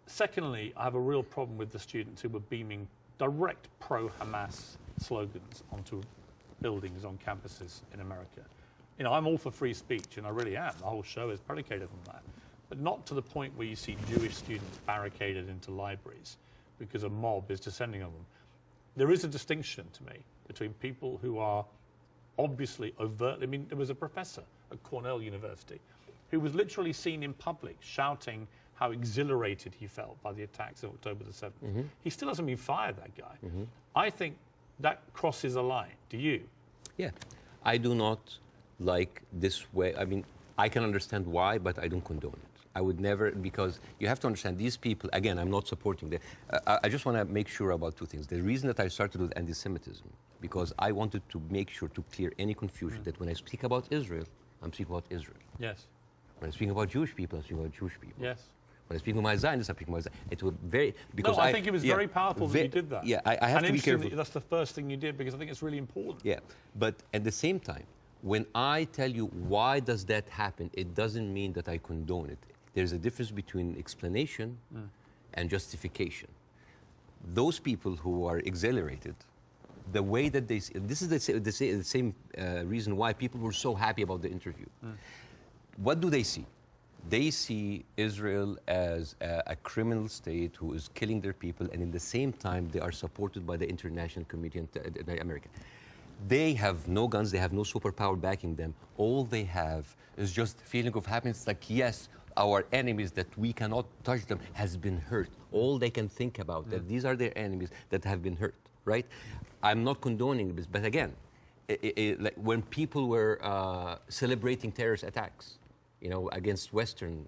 Secondly, I have a real problem with the students who were beaming direct pro-Hamas slogans onto buildings on campuses in America. You know, I'm all for free speech, and I really am. The whole show is predicated on that. But not to the point where you see Jewish students barricaded into libraries because a mob is descending on them. There is a distinction to me between people who are obviously overtly, I mean, there was a professor at Cornell University who was literally seen in public shouting how exhilarated he felt by the attacks of October the 7th. He still hasn't been fired, that guy. I think that crosses a line. Do you? Yeah. I do not like this way. I mean, I can understand why, but I don't condone it. I would never, because you have to understand these people, again, I'm not supporting them. I just want to make sure about two things. The reason that I started with anti-Semitism, because I wanted to make sure to clear any confusion that when I speak about Israel, I'm speaking about Israel. Yes. When I speak about Jewish people, I'm speaking about Jewish people. Yes. When I speak about my Zionists, I'm speaking about Zionists. It was very, because I think it was very powerful that you did that. Yeah, I have to be careful. That's the first thing you did, because I think it's really important. Yeah, but at the same time, when I tell you why does that happen, it doesn't mean that I condone it. There's a difference between explanation and justification. Those people who are exhilarated, the way that they see, this is the same reason why people were so happy about the interview. What do they see? They see Israel as a criminal state who is killing their people, and in the same time, they are supported by the international community and America. They have no guns, they have no superpower backing them. All they have is just feeling of happiness, like, yes, our enemies that we cannot touch them has been hurt. All they can think about, that these are their enemies that have been hurt, right? I'm not condoning this, but again, like when people were celebrating terrorist attacks, you know, against Western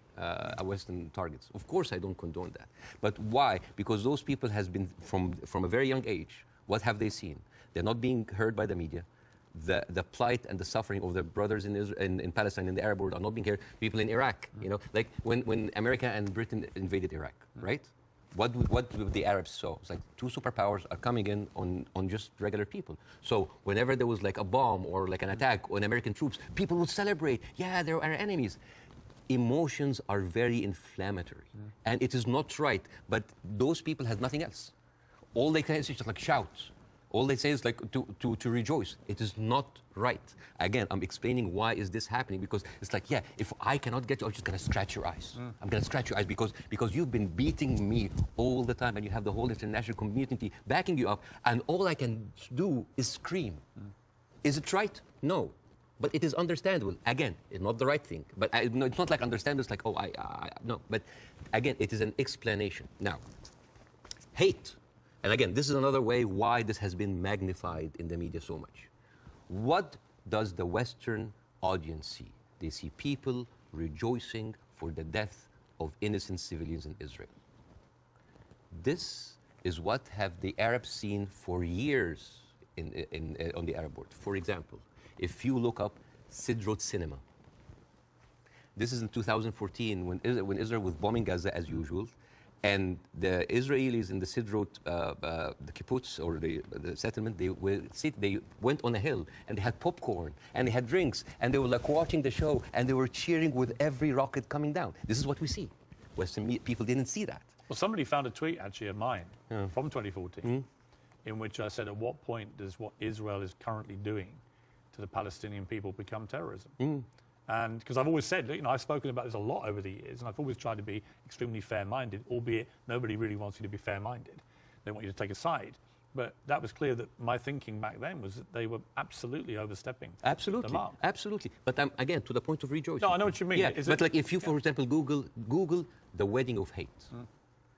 targets. Of course, I don't condone that. But why? Because those people has been, from a very young age, what have they seen? They're not being heard by the media. The plight and the suffering of their brothers in Israel, in Palestine, in the Arab world, are not being heard. People in Iraq, you know, like when America and Britain invaded Iraq, right? What would the Arabs saw? It's like two superpowers are coming in on just regular people. So whenever there was like a bomb or like an attack on American troops, people would celebrate. Yeah, they're our enemies. Emotions are very inflammatory, and it is not right. But those people have nothing else. All they can is just like shout. All they say is like to rejoice. It is not right. Again, I'm explaining why is this happening, because it's like, yeah, if I cannot get you, I'm just gonna scratch your eyes. I'm gonna scratch your eyes because you've been beating me all the time, and you have the whole international community backing you up, and all I can do is scream. Is it right? No. But it is understandable. Again, it's not the right thing. But no, it's not like understandable. It's like, oh, no. But again, it is an explanation. Now, hate. And again, this is another way why this has been magnified in the media so much. What does the Western audience see? They see people rejoicing for the death of innocent civilians in Israel. This is what have the Arabs seen for years on the Arab world. For example, if you look up Sidrot cinema, this is in 2014 when Israel was bombing Gaza as usual. And the Israelis in the Sidrot, the kibbutz or the settlement, they went on a hill and they had popcorn and they had drinks and they were like watching the show and they were cheering with every rocket coming down. This is what we see. Western people didn't see that. Well, somebody found a tweet actually of mine from 2014 in which I said, at what point does what Israel is currently doing to the Palestinian people become terrorism? And because I've always said, you know, I've spoken about this a lot over the years, and I've always tried to be extremely fair-minded, albeit nobody really wants you to be fair-minded. They want you to take a side. But that was clear that my thinking back then was that they were absolutely overstepping the mark. Absolutely. But again, to the point of rejoicing. No, I know what you mean. Yeah, but like if you, for example, Google the wedding of hate,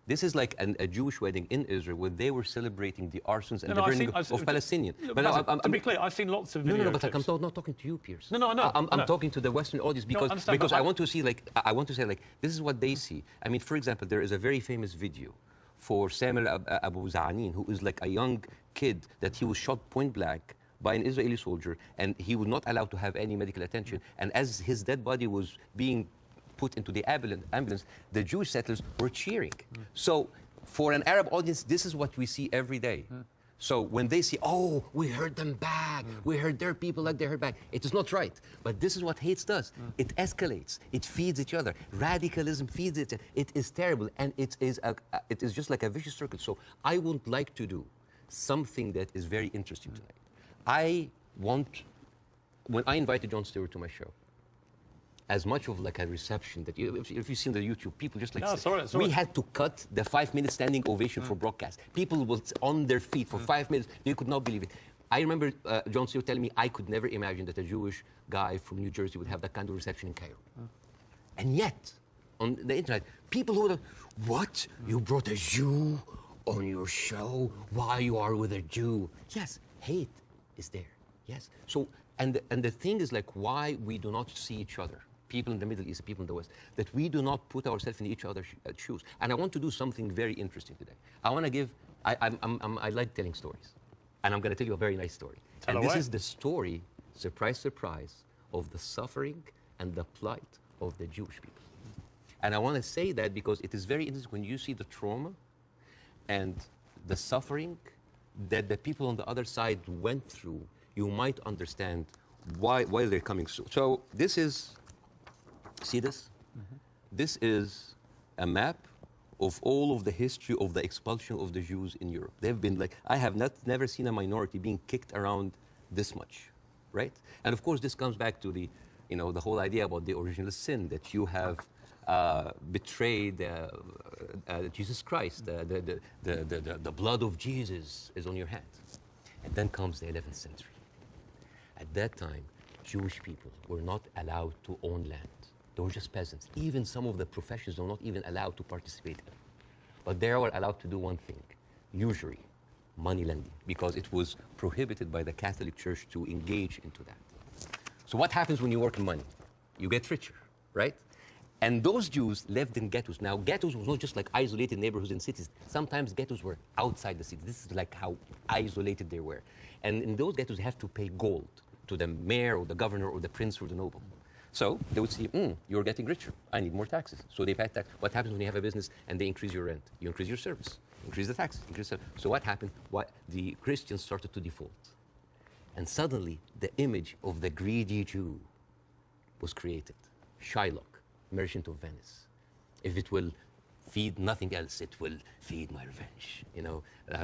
This is like a Jewish wedding in Israel where they were celebrating the arsons and No, the no, burning of Palestinians. But to be clear, I've seen lots of No, video but clips. I'm not talking to you, Piers. No, I know. I'm talking to the Western audience because I want to see, like, I want to say, like, this is what they see. I mean, for example, there is a very famous video for Samuel Abu Za'anin, who is like a young kid that he was shot point blank by an Israeli soldier, and he was not allowed to have any medical attention. And as his dead body was being put into the ambulance, the Jewish settlers were cheering. So for an Arab audience, this is what we see every day. So when they see, oh, we heard them back, we heard their people like they heard back, it is not right. But this is what hate does. It escalates, it feeds each other. Radicalism feeds it. It is terrible, and it is just like a vicious circle. So I would like to do something that is very interesting tonight. When I invited Jon Stewart to my show, as much of like a reception that if you've seen the YouTube, people just like, we had to cut the 5-minute standing ovation for broadcast. People were on their feet for 5 minutes. They could not believe it. I remember Jon Stewart telling me I could never imagine that a Jewish guy from New Jersey would have that kind of reception in Cairo. And yet, on the internet, people who were like, what? You brought a Jew on your show? Why you are with a Jew? Yes, hate is there. Yes. So, and the thing is, like, why we do not see each other, people in the Middle East, people in the West, that we do not put ourselves in each other's shoes. And I want to do something very interesting today. I want to give, I like telling stories. And I'm going to tell you a very nice story. Tell and away. This is the story, surprise, surprise, of the suffering and the plight of the Jewish people. And I want to say that because it is very interesting when you see the trauma and the suffering that the people on the other side went through, you might understand why they're coming. So this is, see this? This is a map of all of the history of the expulsion of the Jews in Europe. They've been like, I have never seen a minority being kicked around this much, right? And of course, this comes back to the, the whole idea about the original sin, that you have betrayed Jesus Christ. The blood of Jesus is on your hands. And then comes the 11th century. At that time, Jewish people were not allowed to own land. They were just peasants. Even some of the professions were not even allowed to participate in. But they were allowed to do one thing, usury, money lending, because it was prohibited by the Catholic Church to engage into that. So what happens when you work in money? You get richer, right? And those Jews lived in ghettos. Now, ghettos was not just like isolated neighborhoods in cities. Sometimes ghettos were outside the city. This is like how isolated they were. And in those ghettos, you have to pay gold to the mayor or the governor or the prince or the noble. So they would see, you're getting richer. I need more taxes. So they pay tax. What happens when you have a business and they increase your rent? You increase your service, increase the taxes. So what happened? The Christians started to default. And suddenly, the image of the greedy Jew was created. Shylock, merchant of Venice. If it will feed nothing else, it will feed my revenge.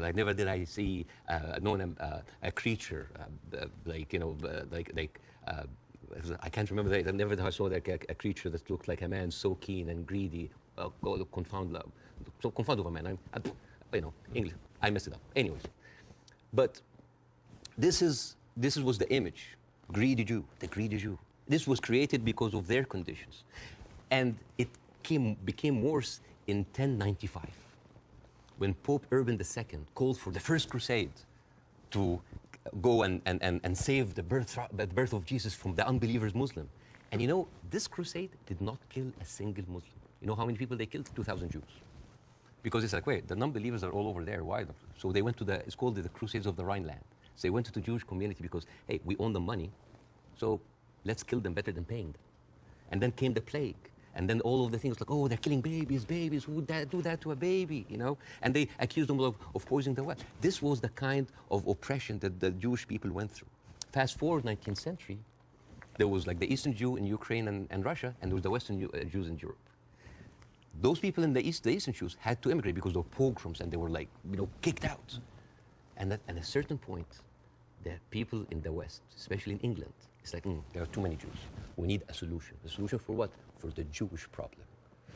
Like never did I see a creature I can't remember that. Never did I saw like a creature that looked like a man, so keen and greedy. Confound of a man. English. I messed it up. Anyways, but this was the image. Greedy Jew, the greedy Jew. This was created because of their conditions, and it became worse in 1095, when Pope Urban II called for the first crusade to go and save the birth of Jesus from the unbelievers Muslim. And this crusade did not kill a single Muslim. You know how many people they killed? 2,000 Jews. Because it's like, wait, the non-believers are all over there. Why? So they went to it's called the Crusades of the Rhineland. So they went to the Jewish community because, hey, we own the money, so let's kill them better than paying them. And then came the plague. And then all of the things like, oh, they're killing babies, who would do that to a baby, And they accused them of poisoning the well. This was the kind of oppression that the Jewish people went through. Fast forward 19th century, there was like the Eastern Jew in Ukraine and Russia, and there was the Western Jews in Europe. Those people in the Eastern Jews had to immigrate because there were pogroms and they were like, kicked out. And at a certain point, the people in the West, especially in England, it's like, there are too many Jews. We need a solution. A solution for what? For the Jewish problem.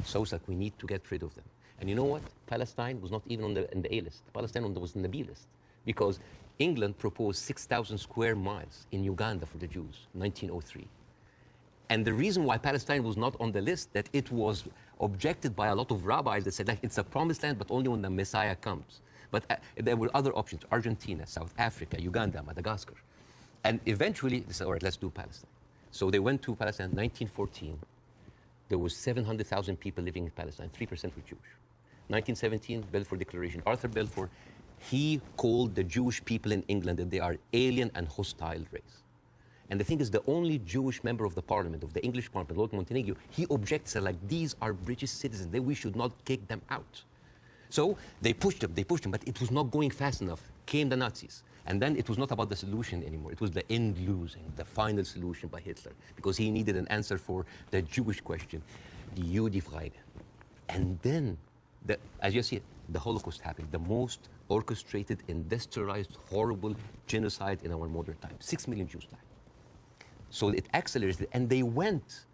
So it's like we need to get rid of them. And you know what? Palestine was not even in the A list. Palestine was in the B list. Because England proposed 6,000 square miles in Uganda for the Jews, 1903. And the reason why Palestine was not on the list, that it was objected by a lot of rabbis that said, like, it's a promised land, but only when the Messiah comes. But there were other options: Argentina, South Africa, Uganda, Madagascar. And eventually, they said, all right, let's do Palestine. So they went to Palestine in 1914. There was 700,000 people living in Palestine. 3% were Jewish. 1917, Balfour Declaration. Arthur Balfour, he called the Jewish people in England that they are alien and hostile race. And the thing is, the only Jewish member of the parliament, of the English parliament, Lord Montenegro, he objected, said, like, these are British citizens, that we should not kick them out. So they pushed them, but it was not going fast enough. Came the Nazis. And then it was not about the solution anymore. It was the end losing, the final solution by Hitler, because he needed an answer for the Jewish question, die Judefrage. And then, as you see, the Holocaust happened, the most orchestrated, industrialized, horrible genocide in our modern time. 6 million Jews died. So it accelerated, and they went.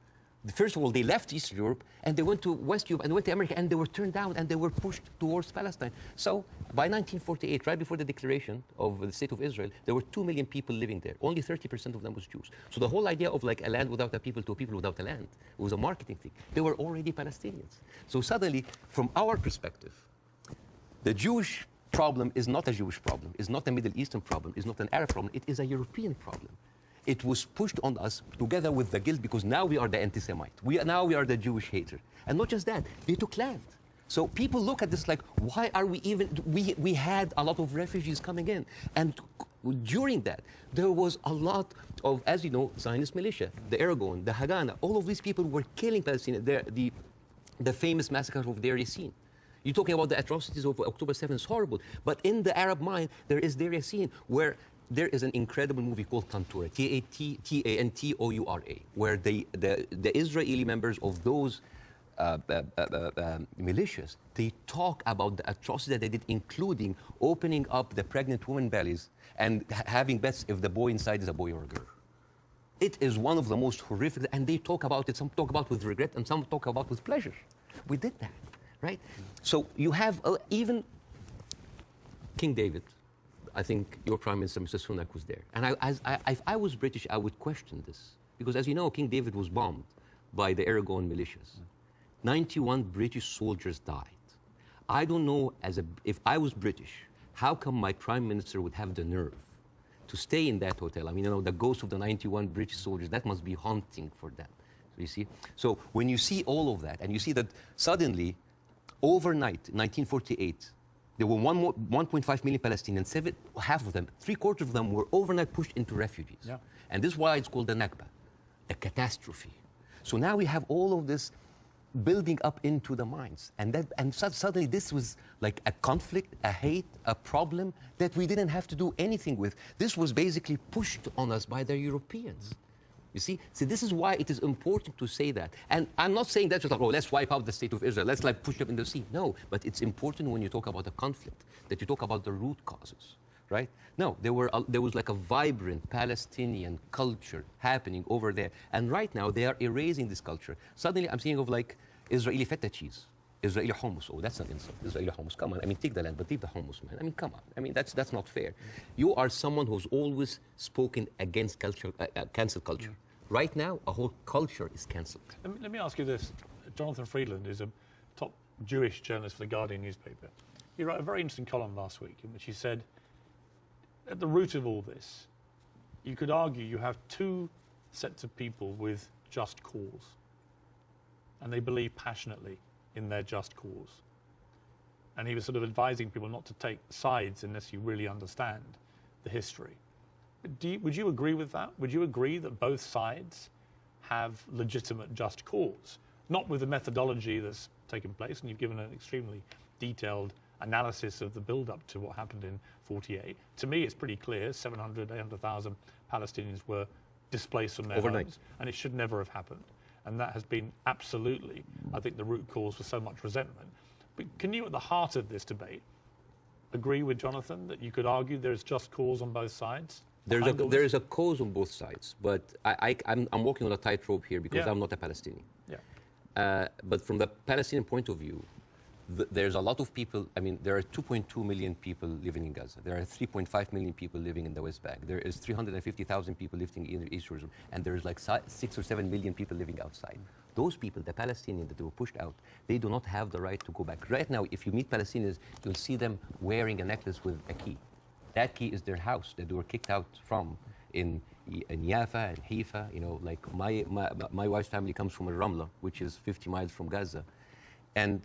First of all, they left Eastern Europe, and they went to West Europe, and they went to America, and they were turned down, and they were pushed towards Palestine. So by 1948, right before the declaration of the State of Israel, there were 2 million people living there. Only 30% of them was Jews. So the whole idea of like a land without a people to a people without a land, it was a marketing thing. They were already Palestinians. So suddenly, from our perspective, the Jewish problem is not a Jewish problem, is not a Middle Eastern problem, is not an Arab problem, it is a European problem. It was pushed on us together with the guilt, because now we are the anti-Semite. Now we are the Jewish hater. And not just that, they took land. So people look at this like, why are we even, we had a lot of refugees coming in. And during that, there was a lot of, as you know, Zionist militia, the Aragon, the Haganah, all of these people were killing Palestinians. The famous massacre of Deir Yassin. You're talking about the atrocities of October 7th, it's horrible. But in the Arab mind, there is Deir Yassin, where there is an incredible movie called Tantoura, Tantoura, where the Israeli members of those militias, they talk about the atrocity that they did, including opening up the pregnant women's bellies and having bets if the boy inside is a boy or a girl. It is one of the most horrific, and they talk about it, some talk about with regret, and some talk about with pleasure. We did that, right? So you have even King David. I think your Prime Minister, Mr. Sunak, was there. And if I was British, I would question this. Because as you know, King David was bombed by the Aragon militias. 91 British soldiers died. I don't know, if I was British, how come my Prime Minister would have the nerve to stay in that hotel? I mean, you know, the ghost of the 91 British soldiers, that must be haunting for them. You see? So when you see all of that, and you see that suddenly, overnight, 1948, there were 1.5 million Palestinians. Half of them, 3/4 of them, were overnight pushed into refugees. Yeah. And this is why it's called the Nakba, a catastrophe. So now we have all of this building up into the minds. And suddenly this was like a conflict, a hate, a problem that we didn't have to do anything with. This was basically pushed on us by the Europeans. You see? So this is why it is important to say that. And I'm not saying that just like, oh, let's wipe out the State of Israel. Let's like push them in the sea. No, but it's important when you talk about a conflict that you talk about the root causes, right? No, there was like a vibrant Palestinian culture happening over there. And right now they are erasing this culture. Suddenly I'm thinking of like Israeli feta cheese, Israeli hummus. Oh, that's an insult. Israeli hummus. Come on. I mean, take the land, but leave the hummus, man. I mean, come on. I mean, that's not fair. You are someone who's always spoken against culture, cancel culture. Right now, a whole culture is cancelled. Let me ask you this. Jonathan Friedland is a top Jewish journalist for the Guardian newspaper. He wrote a very interesting column last week in which he said, at the root of all this, you could argue you have two sets of people with just cause. And they believe passionately in their just cause. And he was sort of advising people not to take sides unless you really understand the history. Would you agree with that? Would you agree that both sides have legitimate just cause? Not with the methodology that's taken place, and you've given an extremely detailed analysis of the build-up to what happened in 48. To me, it's pretty clear 700, 800,000 Palestinians were displaced from their homes, and it should never have happened. And that has been absolutely, I think, the root cause for so much resentment. But can you, at the heart of this debate, agree with Jonathan that you could argue there's just cause on both sides? There is a cause on both sides, but I'm walking on a tightrope here because I'm not a Palestinian. Yeah. But from the Palestinian point of view, there's a lot of people. I mean, there are 2.2 million people living in Gaza. There are 3.5 million people living in the West Bank. There is 350,000 people living in East Jerusalem, and there's like 6 or 7 million people living outside. Those people, the Palestinians that were pushed out, they do not have the right to go back. Right now, if you meet Palestinians, you'll see them wearing a necklace with a key. That key is their house that they were kicked out from in Yafa and Haifa. You know, like my wife's family comes from Ramla, which is 50 miles from Gaza. And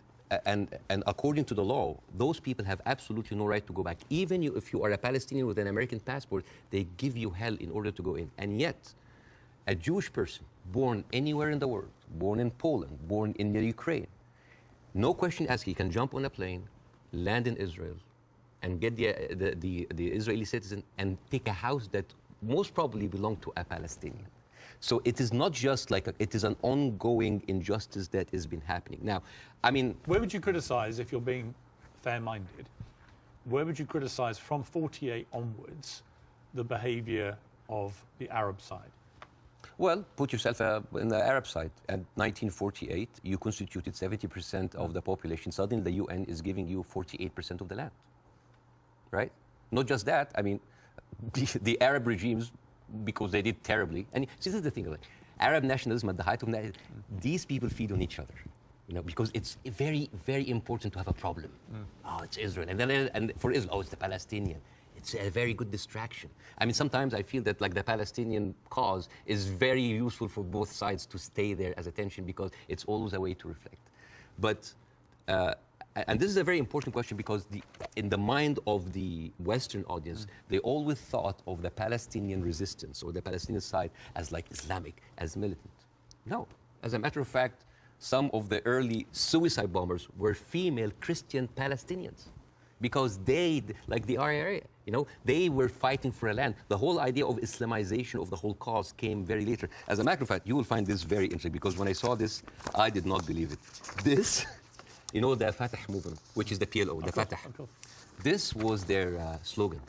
according to the law, those people have absolutely no right to go back. Even if you are a Palestinian with an American passport, they give you hell in order to go in. And yet, a Jewish person born anywhere in the world, born in Poland, born in the Ukraine, no question asked, he can jump on a plane, land in Israel, and get the Israeli citizen and take a house that most probably belonged to a Palestinian. So it is not just like it is an ongoing injustice that has been happening. Now, I mean, where would you criticize, if you're being fair-minded, where would you criticize from 48 onwards the behavior of the Arab side? Well, put yourself in the Arab side. At 1948, you constituted 70% of the population. Suddenly, the UN is giving you 48% of the land, right? Not just that. I mean, the Arab regimes, because they did terribly. And see, this is the thing, like, Arab nationalism at the height of that, these people feed on each other, you know, because it's very, very important to have a problem. Oh, it's Israel. And for Israel, oh, it's the Palestinian. It's a very good distraction. I mean, sometimes I feel that like the Palestinian cause is very useful for both sides to stay there as attention because it's always a way to reflect. But, and this is a very important question because in the mind of the Western audience, they always thought of the Palestinian resistance or the Palestinian side as like Islamic, as militant. No. As a matter of fact, some of the early suicide bombers were female Christian Palestinians because they, like the RIA, you know, they were fighting for a land. The whole idea of Islamization of the whole cause came very later. As a matter of fact, you will find this very interesting because when I saw this, I did not believe it. This, you know, the Fatah movement, which is the PLO, the Fatah. This was their slogan.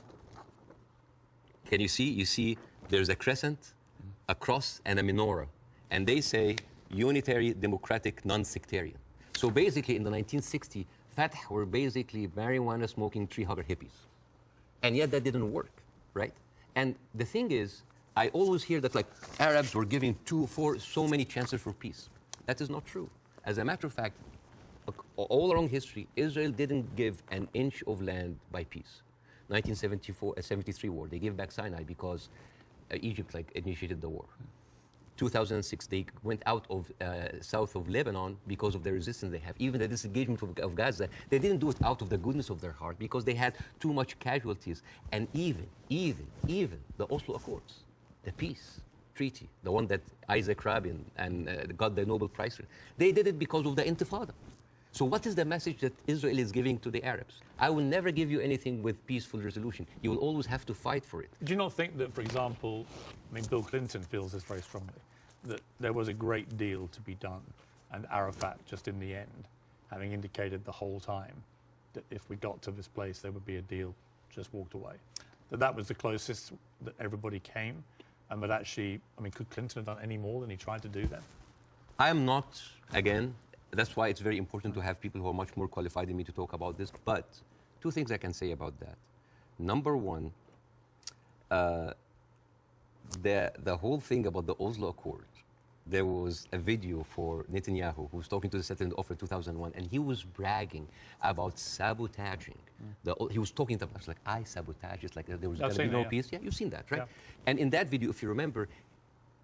Can you see? You see there's a crescent, a cross, and a menorah. And they say unitary, democratic, non-sectarian. So basically in the 1960s, Fatah were basically marijuana-smoking, tree-hugger hippies. And yet that didn't work, right? And the thing is, I always hear that like Arabs were giving so many chances for peace. That is not true. As a matter of fact, all along history, Israel didn't give an inch of land by peace. 1973 war, they gave back Sinai because Egypt like initiated the war. 2006, they went out of south of Lebanon because of the resistance they have. Even the disengagement of Gaza, they didn't do it out of the goodness of their heart because they had too much casualties. And even the Oslo Accords, the peace treaty, the one that Isaac Rabin and got the Nobel Prize for, they did it because of the Intifada. So what is the message that Israel is giving to the Arabs? I will never give you anything with peaceful resolution. You will always have to fight for it. Do you not think that, for example, I mean, Bill Clinton feels this very strongly, that there was a great deal to be done, and Arafat, just in the end, having indicated the whole time that if we got to this place, there would be a deal, just walked away. That was the closest that everybody came, and that actually, I mean, could Clinton have done any more than he tried to do then? I am not, again, that's why it's very important to have people who are much more qualified than me to talk about this. But two things I can say about that. Number one, the whole thing about the Oslo Accord, there was a video for Netanyahu who was talking to the settlement offer in 2001, and he was bragging about sabotaging. He was talking to us like, I sabotage. It's like there was going to be no peace. Yeah, you've seen that, right? Yeah. And in that video, if you remember,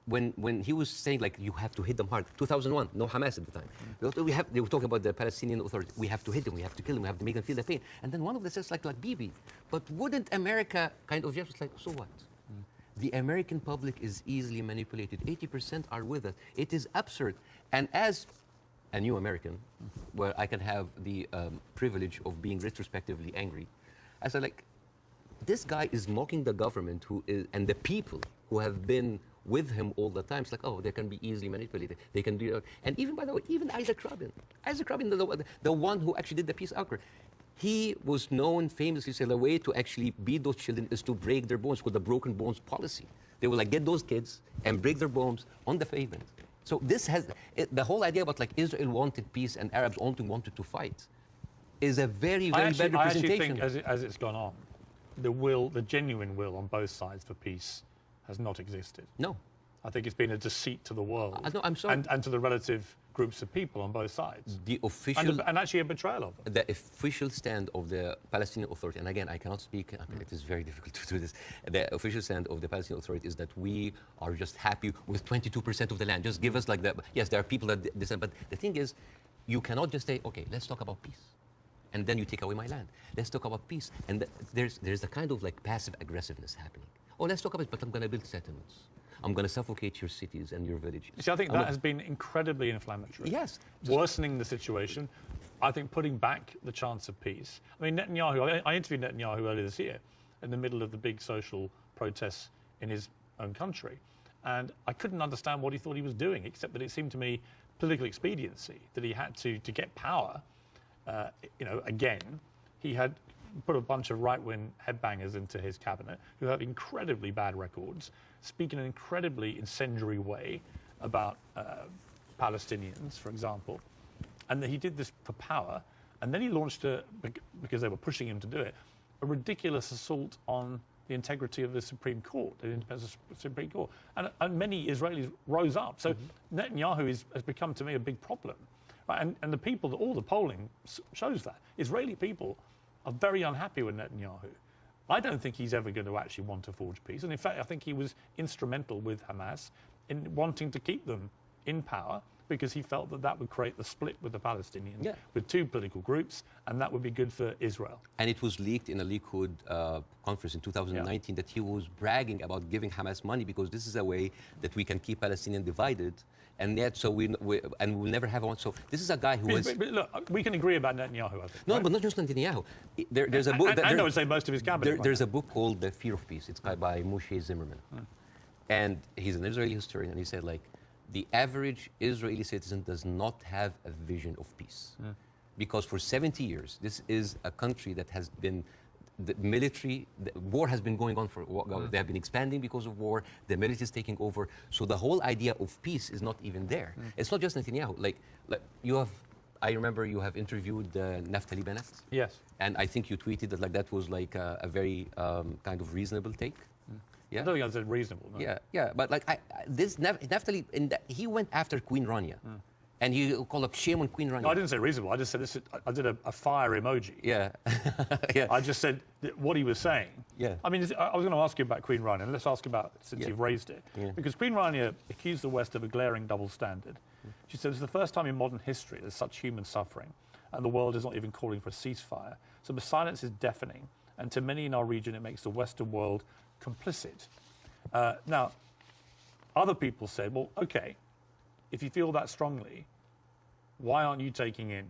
when he was saying like you have to hit them hard, 2001, no Hamas at the time. They were talking about the Palestinian Authority. We have to hit them, we have to kill them, we have to make them feel the pain. And then one of them says like Bibi, but wouldn't America kind of just like, so what? The American public is easily manipulated. 80% are with us. It is absurd. And as a new American, where I can have the privilege of being retrospectively angry, I said like, this guy is mocking the government and the people who have been with him all the time. It's like, oh, they can be easily manipulated. They can do, and even, by the way, even Isaac Rabin, the one who actually did the peace accord, he was known famously, say, the way to actually beat those children is to break their bones, called the broken bones policy. They will like get those kids and break their bones on the pavement. So this has, the whole idea about like Israel wanted peace and Arabs only wanted to fight, is a very, I very bad actually representation. think as it's gone on, the genuine will on both sides for peace has not existed. No. I think it's been a deceit to the world. No, I'm sorry. And to the relative groups of people on both sides. The official... And actually a betrayal of them. The official stand of the Palestinian Authority, and again, I cannot speak, it is very difficult to do this. The official stand of the Palestinian Authority is that we are just happy with 22% of the land. Just give us like that. Yes, there are people that dissent, but the thing is, you cannot just say, okay, let's talk about peace. And then you take away my land. Let's talk about peace. And there's a kind of like passive aggressiveness happening. Oh, let's talk about it, but I'm going to build settlements. I'm going to suffocate your cities and your villages. See, I think that has been incredibly inflammatory. Yes. Worsening the situation. I think putting back the chance of peace. I mean, Netanyahu, I interviewed Netanyahu earlier this year in the middle of the big social protests in his own country. And I couldn't understand what he thought he was doing, except that it seemed to me political expediency, that he had to get power, again, he had put a bunch of right-wing headbangers into his cabinet who have incredibly bad records, speak in an incredibly incendiary way about Palestinians, for example. And he did this for power. And then he launched, because they were pushing him to do it, a ridiculous assault on the integrity of the Supreme Court, the independence of the Supreme Court. And many Israelis rose up. So Netanyahu has become, to me, a big problem. Right? And the people, all the polling shows that. Israeli people are very unhappy with Netanyahu. I don't think he's ever going to actually want to forge peace. And in fact, I think he was instrumental with Hamas in wanting to keep them in power because he felt that would create the split with the Palestinians, with two political groups, and that would be good for Israel. And it was leaked in a Likud conference in 2019 that he was bragging about giving Hamas money because this is a way that we can keep Palestinians divided. And yet, so we'll never have one. So this is a guy who was... But look, we can agree about Netanyahu, I think. No, right? But not just Netanyahu. There's a book... I would say most of his cabinet. There's a book called The Fear of Peace. It's by Moshe Zimmerman. And he's an Israeli historian, and he said, like, the average Israeli citizen does not have a vision of peace. Because for 70 years, this is a country that has been... The military, the war has been going on for, they have been expanding because of war, the military is taking over, so the whole idea of peace is not even there. It's not just Netanyahu, like you have, I remember you have interviewed Naftali Bennett. Yes. And I think you tweeted that like that was like a very kind of reasonable take. Yeah? I don't think I said reasonable. No. Yeah, but like this Naftali, he went after Queen Rania. And he called up shame on Queen Rania. No, I didn't say reasonable. I just said I did a fire emoji. Yeah. I just said what he was saying. Yeah. I mean, I was going to ask you about Queen Rania, and let's ask about since you've raised it. Because Queen Rania accused the West of a glaring double standard. She said it's the first time in modern history there's such human suffering, and the world is not even calling for a ceasefire. So the silence is deafening, and to many in our region it makes the Western world complicit. Now, other people said, well, okay, if you feel that strongly, why aren't you taking in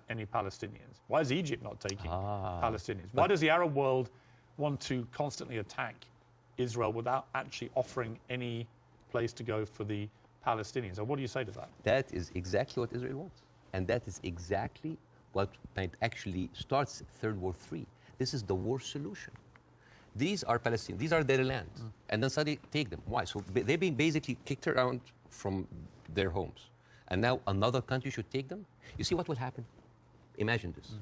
any Palestinians? Why is Egypt not taking Palestinians? Why does the Arab world want to constantly attack Israel without actually offering any place to go for the Palestinians? So what do you say to that? That is exactly what Israel wants. And that is exactly what actually starts Third War III. This is the war solution. These are Palestinians. These are their land. And then suddenly take them. Why? So they're being basically kicked around from their homes. And now another country should take them? You see what will happen? Imagine this.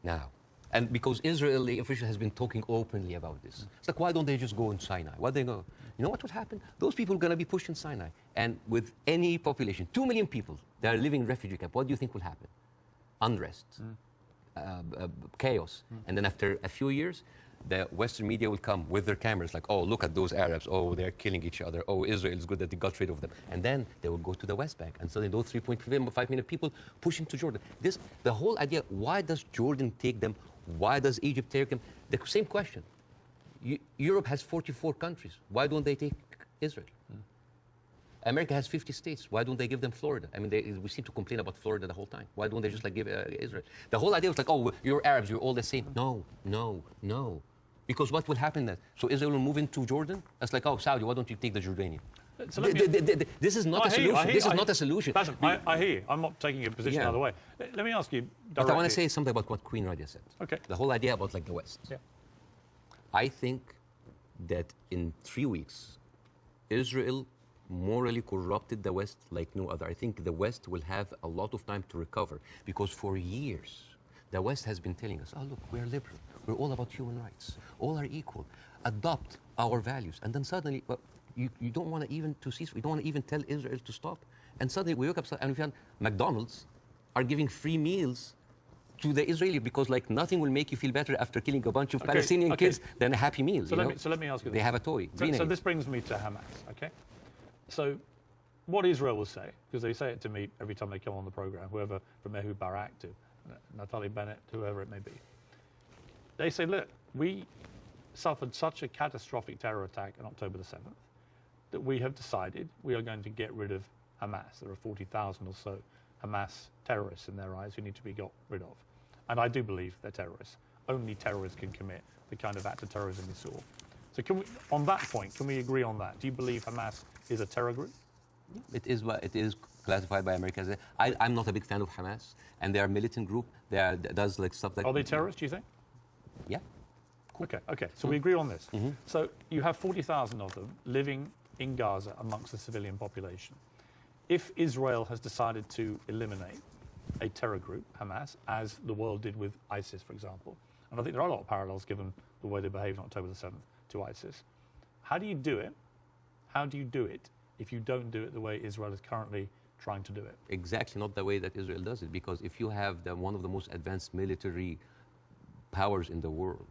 Now, and because Israeli official has been talking openly about this. It's like, why don't they just go in Sinai? Why they go? You know what will happen? Those people are going to be pushed in Sinai. And with any population, 2 million people that are living in refugee camp, what do you think will happen? Unrest, chaos. And then after a few years, the Western media will come with their cameras like, oh, look at those Arabs. Oh, they're killing each other. Oh, Israel is good that they got rid of them. And then they will go to the West Bank. And suddenly those 3.5 million people pushing to Jordan. The whole idea, why does Jordan take them? Why does Egypt take them? The same question. Europe has 44 countries. Why don't they take Israel? America has 50 states. Why don't they give them Florida? I mean, we seem to complain about Florida the whole time. Why don't they just like give Israel? The whole idea was like, oh, you're Arabs, you're all the same. No. Because what will happen then? So Israel will move into Jordan? That's like, oh, Saudi, why don't you take the Jordanian? So this is not a solution. This is not a solution. Bassem, I hear you. I'm not taking a position either way. Let me ask you directly. But I want to say something about what Queen Rania said. Okay. The whole idea about like the West. Yeah. I think that in 3 weeks, Israel morally corrupted the West like no other. I think the West will have a lot of time to recover because for years, The West has been telling us, oh, look, we're liberal. We're all about human rights. All are equal. Adopt our values. And then suddenly, well, you don't want to even to cease. We don't want to even tell Israel to stop. And suddenly we wake up and we found McDonald's are giving free meals to the Israeli because like nothing will make you feel better after killing a bunch of Palestinian kids than a Happy Meal. So, let me ask you this. They have a toy. So this brings me to Hamas, okay? So what Israel will say, because they say it to me every time they come on the program, whoever from Ehud Barak to Naftali Bennett, whoever it may be, they say, look, we suffered such a catastrophic terror attack on October the 7th that we have decided we are going to get rid of Hamas. There are 40,000 or so Hamas terrorists in their eyes who need to be got rid of. And I do believe they're terrorists. Only terrorists can commit the kind of act of terrorism we saw. So can we, on that point, can we agree on that? Do you believe Hamas is a terror group? It is classified by America as I'm not a big fan of Hamas, and they are a militant group. That does like stuff like... Are they terrorists, do you think? Yeah. Cool. Okay. So we agree on this. So you have 40,000 of them living in Gaza amongst the civilian population. If Israel has decided to eliminate a terror group, Hamas, as the world did with ISIS, for example, and I think there are a lot of parallels given the way they behaved on October the 7th to ISIS, how do you do it? How do you do it if you don't do it the way Israel is currently trying to do it? Exactly not the way that Israel does it, because if you have one of the most advanced military powers in the world,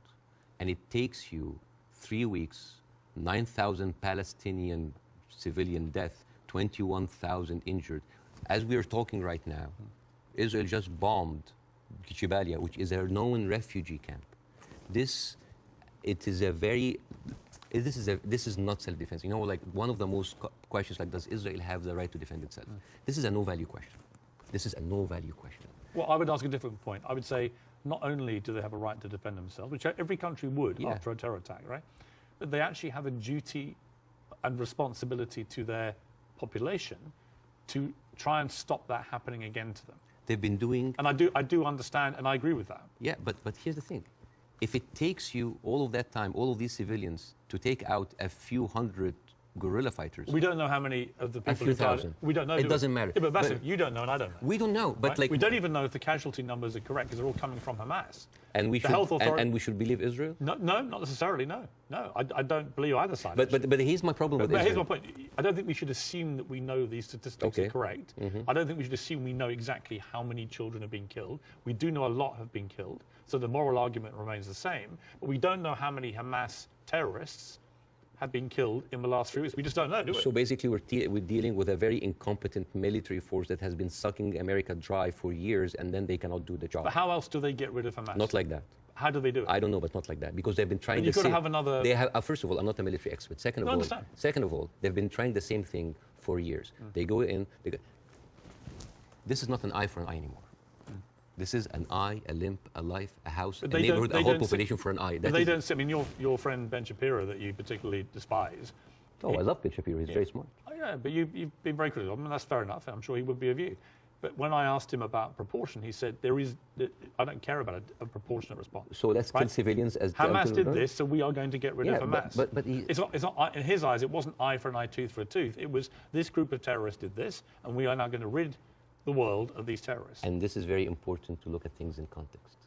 and it takes you 3 weeks, 9,000 Palestinian civilian death, 21,000 injured. As we are talking right now, Israel just bombed Jabalia, which is a known refugee camp. This is not self-defense. You know, like one of the most questions, like, does Israel have the right to defend itself? This is a no-value question. This is a no-value question. Well, I would ask a different point. I would say not only do they have a right to defend themselves, which every country would after a terror attack, right? But they actually have a duty and responsibility to their population to try and stop that happening again to them. They've been doing... And I do understand, and I agree with that. Yeah, but here's the thing. If it takes you all of that time, all of these civilians, to take out a few hundred guerrilla fighters... We don't know how many of the people who died. We don't know. It doesn't matter. Yeah, but Bassem, you don't know and I don't know. We don't know, but right? like... We don't even know if the casualty numbers are correct because they're all coming from Hamas. And we should believe Israel? No, not necessarily, no. I don't believe either side. But here's my problem with Israel. Here's my point. I don't think we should assume that we know these statistics are correct. I don't think we should assume we know exactly how many children have been killed. We do know a lot have been killed, so the moral argument remains the same. But we don't know how many Hamas terrorists have been killed in the last 3 weeks. We just don't know, do we? So basically we're dealing with a very incompetent military force that has been sucking America dry for years, and then they cannot do the job. But how else do they get rid of Hamas? Not like that. How do they do it? I don't know, but not like that, because they've been trying. You've got to have another. They have. First of all, I'm not a military expert. Second of all, they've been trying the same thing for years. They go in. This is not an eye for an eye anymore. This is an eye, a limb, a life, a house, a neighborhood, a whole population for an eye. But they don't. I mean, your friend Ben Shapiro, that you particularly despise. Oh, I love Ben Shapiro. He's very smart. Oh, yeah, but you've been very critical. I mean, that's fair enough. I'm sure he would be of you. But when I asked him about proportion, he said I don't care about a proportionate response. So let's kill civilians as Hamas did this, so we are going to get rid of Hamas. But it's not in his eyes. It wasn't eye for an eye, tooth for a tooth. It was this group of terrorists did this, and we are now going to rid the world of these terrorists. And this is very important to look at things in context.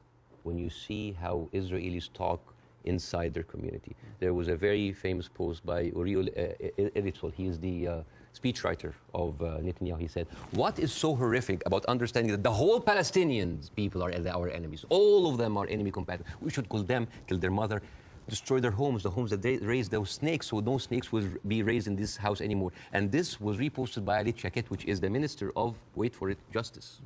When you see how Israelis talk inside their community, there was a very famous post by Uriel Eritzol. He is the speechwriter of Netanyahu. He said, "What is so horrific about understanding that the whole Palestinian people are our enemies? All of them are enemy combatants. We should kill them, kill their mother, destroy their homes, the homes that they raised those snakes, so no snakes will be raised in this house anymore." And this was reposted by Ali Chaket, which is the Minister of, wait for it, Justice.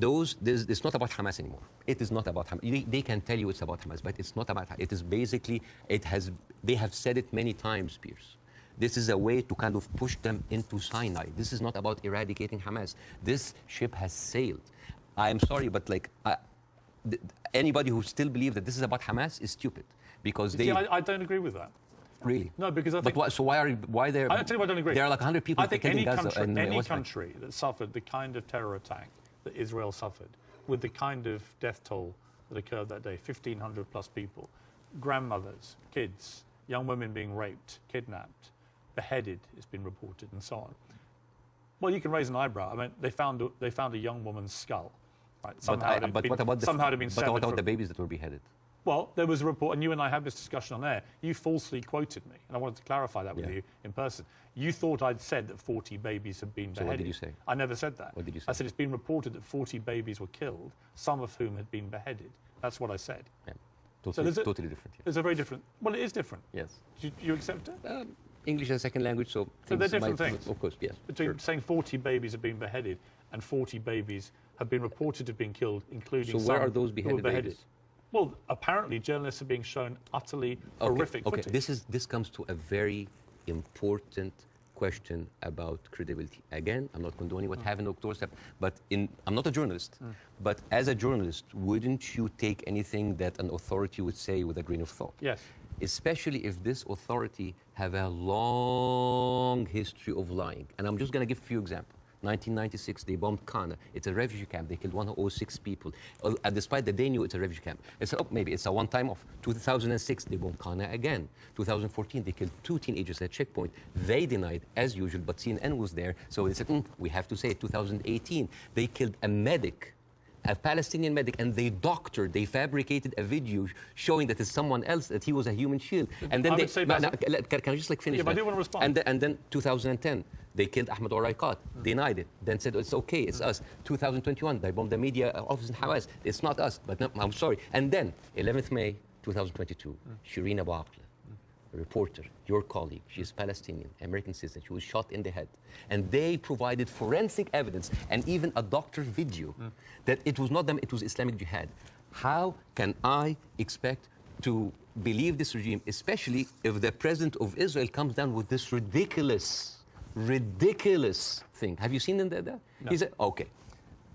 It's not about Hamas anymore. It is not about Hamas. They can tell you it's about Hamas, but it's not about Hamas. It is basically, they have said it many times, Piers. This is a way to kind of push them into Sinai. This is not about eradicating Hamas. This ship has sailed. I'm sorry, but like, anybody who still believes that this is about Hamas is stupid, because they... See, I don't agree with that. Really? No, because I think... But why they're... I'll tell you why I don't agree. There are like 100 people... I think any country that suffered the kind of terror attack that Israel suffered, with the kind of death toll that occurred that day, 1,500 plus people, grandmothers, kids, young women being raped, kidnapped, beheaded, it's been reported, and so on. Well, you can raise an eyebrow. I mean, they found a young woman's skull Right. But what about the the babies that were beheaded? Well, there was a report, and you and I had this discussion on air. You falsely quoted me, and I wanted to clarify that with you in person. You thought I'd said that 40 babies had been beheaded. So what did you say? I never said that. What did you say? I said it's been reported that 40 babies were killed, some of whom had been beheaded. That's what I said. Yeah. Totally different. Yeah. There's a very different. Well, it is different. Yes. Do you accept it? English as a second language, so they're different things. Of course, yes. Between saying 40 babies have been beheaded and 40 babies have been reported to have been killed, including some where are those who were beheaded beheaded. babies? Well, apparently journalists are being shown utterly horrific footage. This comes to a very important question about credibility. Again, I'm not condoning what happened in October, but I'm not a journalist. But as a journalist, wouldn't you take anything that an authority would say with a grain of thought? Yes. Especially if this authority have a long history of lying. And I'm just going to give a few examples. 1996, they bombed Kana. It's a refugee camp. They killed 106 people. Despite that they knew it's a refugee camp. They said, oh, maybe it's a one-time off. 2006, they bombed Kana again. 2014, they killed 2 teenagers at a checkpoint. They denied, as usual, but CNN was there. So they said, we have to say it. 2018, they killed a medic, a Palestinian medic, and they fabricated a video showing that it's someone else, that he was a human shield. And then can I just finish that? I do want to respond. And then 2010, they killed Ahmed Oraiqat, denied it, then said it's okay, it's us. 2021, they bombed the media office in Hawaii. It's not us, but no, I'm sorry. And then 11th May 2022, Shireen Abu Akleh, a reporter, your colleague, she's Palestinian, American citizen, she was shot in the head. And they provided forensic evidence and even a doctor's video that it was not them, it was Islamic Jihad. How can I expect to believe this regime, especially if the president of Israel comes down with this ridiculous thing? Have you seen that? No. He said, okay.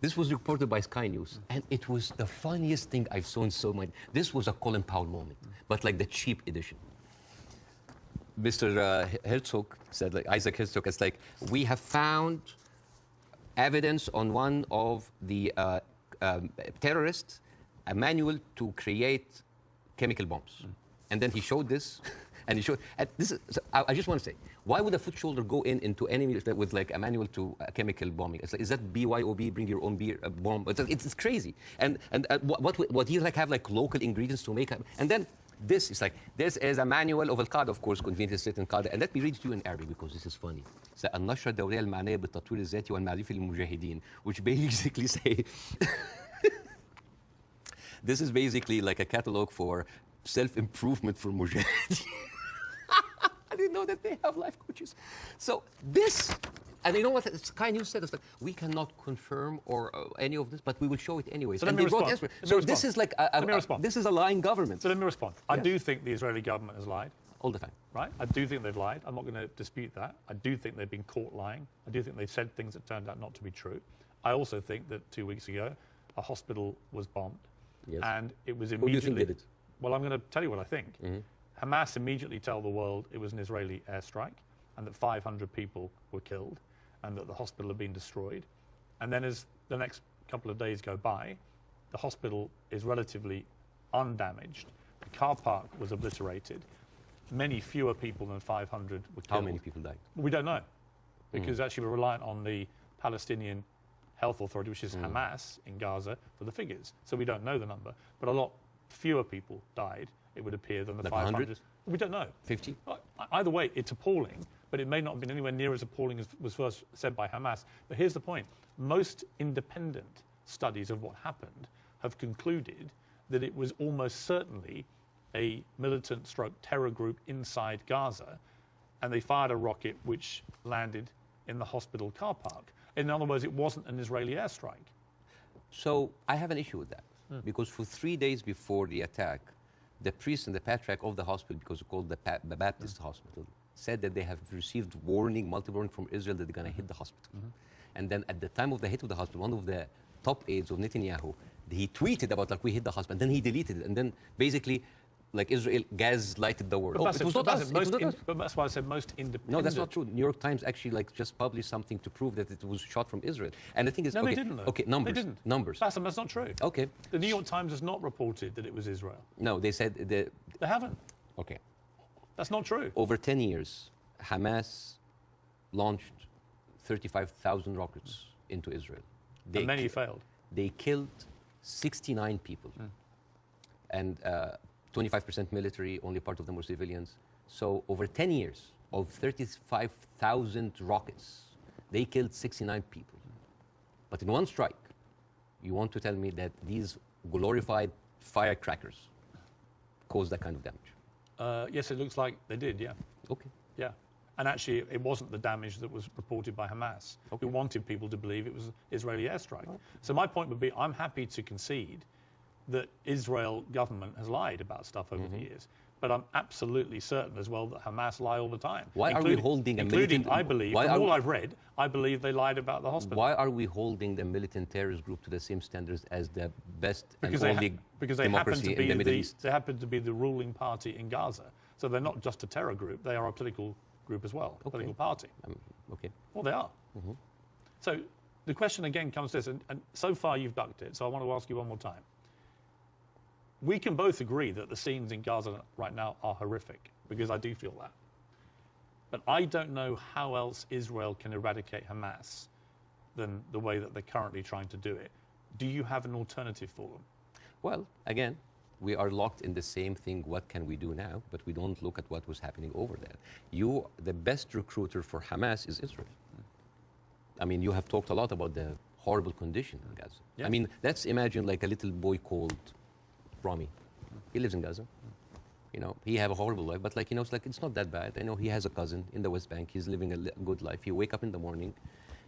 This was reported by Sky News, and it was the funniest thing I've seen so much. This was a Colin Powell moment, but like the cheap edition. Mr. Herzog said, like Isaac Herzog, it's like, we have found evidence on one of the terrorists, a manual to create chemical bombs. And then he showed this, and he showed, this is, so I just want to say, why would a foot soldier go into enemy with like a manual to chemical bombing? It's like, is that BYOB, bring your own beer, bomb? It's crazy. And what he like have like local ingredients to make, and then this is like, this is a manual of Al-Qaeda, of course, conveniently written in Qaeda. And let me read it to you in Arabic because this is funny. So, النشرة الدورية المعنية بالتطوير الذاتي والمعرفي للمجاهدين, which basically say, this is basically like a catalog for self-improvement for mujahideen. I didn't know that they have life coaches. So this, and you know what Sky News said? It's like, we cannot confirm or any of this, but we will show it anyways. So let me respond. So this is like this is a lying government. So let me respond. I do think the Israeli government has lied. All the time. Right? I do think they've lied. I'm not going to dispute that. I do think they've been caught lying. I do think they've said things that turned out not to be true. I also think that 2 weeks ago, a hospital was bombed. Yes. And it was immediately... Who do you think did it? Well, I'm going to tell you what I think. Hamas immediately tell the world it was an Israeli airstrike and that 500 people were killed and that the hospital had been destroyed. And then as the next couple of days go by, the hospital is relatively undamaged. The car park was obliterated. Many fewer people than 500 were killed. How many people died? We don't know, because actually we're reliant on the Palestinian Health Authority, which is Hamas in Gaza, for the figures. So we don't know the number. But a lot fewer people died, it would appear, than the like 500. 100? We don't know. 50? Either way, it's appalling, but it may not have been anywhere near as appalling as was first said by Hamas. But here's the point. Most independent studies of what happened have concluded that it was almost certainly a militant stroke terror group inside Gaza, and they fired a rocket which landed in the hospital car park. In other words, it wasn't an Israeli airstrike. So I have an issue with that, because for 3 days before the attack, the priest and the patriarch of the hospital, because it's called the Baptist hospital, said that they have received multiple warning from Israel that they're going to hit the hospital. And then at the time of the hit of the hospital, one of the top aides of Netanyahu, he tweeted about like we hit the hospital, and then he deleted it, and then basically like Israel gaslighted the world. But, it was not us. But that's why I said most independent. No, that's not true. New York Times actually like just published something to prove that it was shot from Israel. And the thing is, no, okay, they didn't. Though. Okay, numbers. They didn't. Numbers. Bassem, that's not true. Okay. The New York Times has not reported that it was Israel. No, they said they haven't. Okay. That's not true. Over 10 years, Hamas launched 35,000 rockets into Israel. And many failed. they killed 69 people. And 25% military, only part of them were civilians. So over 10 years of 35,000 rockets, they killed 69 people. But in one strike, you want to tell me that these glorified firecrackers caused that kind of damage? Yes, it looks like they did, yeah. Okay. Yeah. And actually, it wasn't the damage that was reported by Hamas, who wanted people to believe it was Israeli airstrike. Right. So my point would be, I'm happy to concede that Israel government has lied about stuff over the years. But I'm absolutely certain as well that Hamas lie all the time. Why are we holding a militant... I believe, from all I've read, I believe they lied about the hospital. Why are we holding the militant terrorist group to the same standards as the best because and only democracy in the Middle East? They happen to be the ruling party in Gaza. So they're not just a terror group, they are a political group as well, a political party. Okay. Well, they are. So the question again comes to this, and so far you've ducked it, so I want to ask you one more time. We can both agree that the scenes in Gaza right now are horrific, because I do feel that. But I don't know how else Israel can eradicate Hamas than the way that they're currently trying to do it. Do you have an alternative for them? Well, again, we are locked in the same thing, what can we do now? But we don't look at what was happening over there. The best recruiter for Hamas is Israel. I mean, you have talked a lot about the horrible condition in Gaza. Yeah. I mean, let's imagine like a little boy called Rami. He lives in Gaza. You know, he have a horrible life, but like, you know, it's not that bad. I know he has a cousin in the West Bank. He's living a good life. He wake up in the morning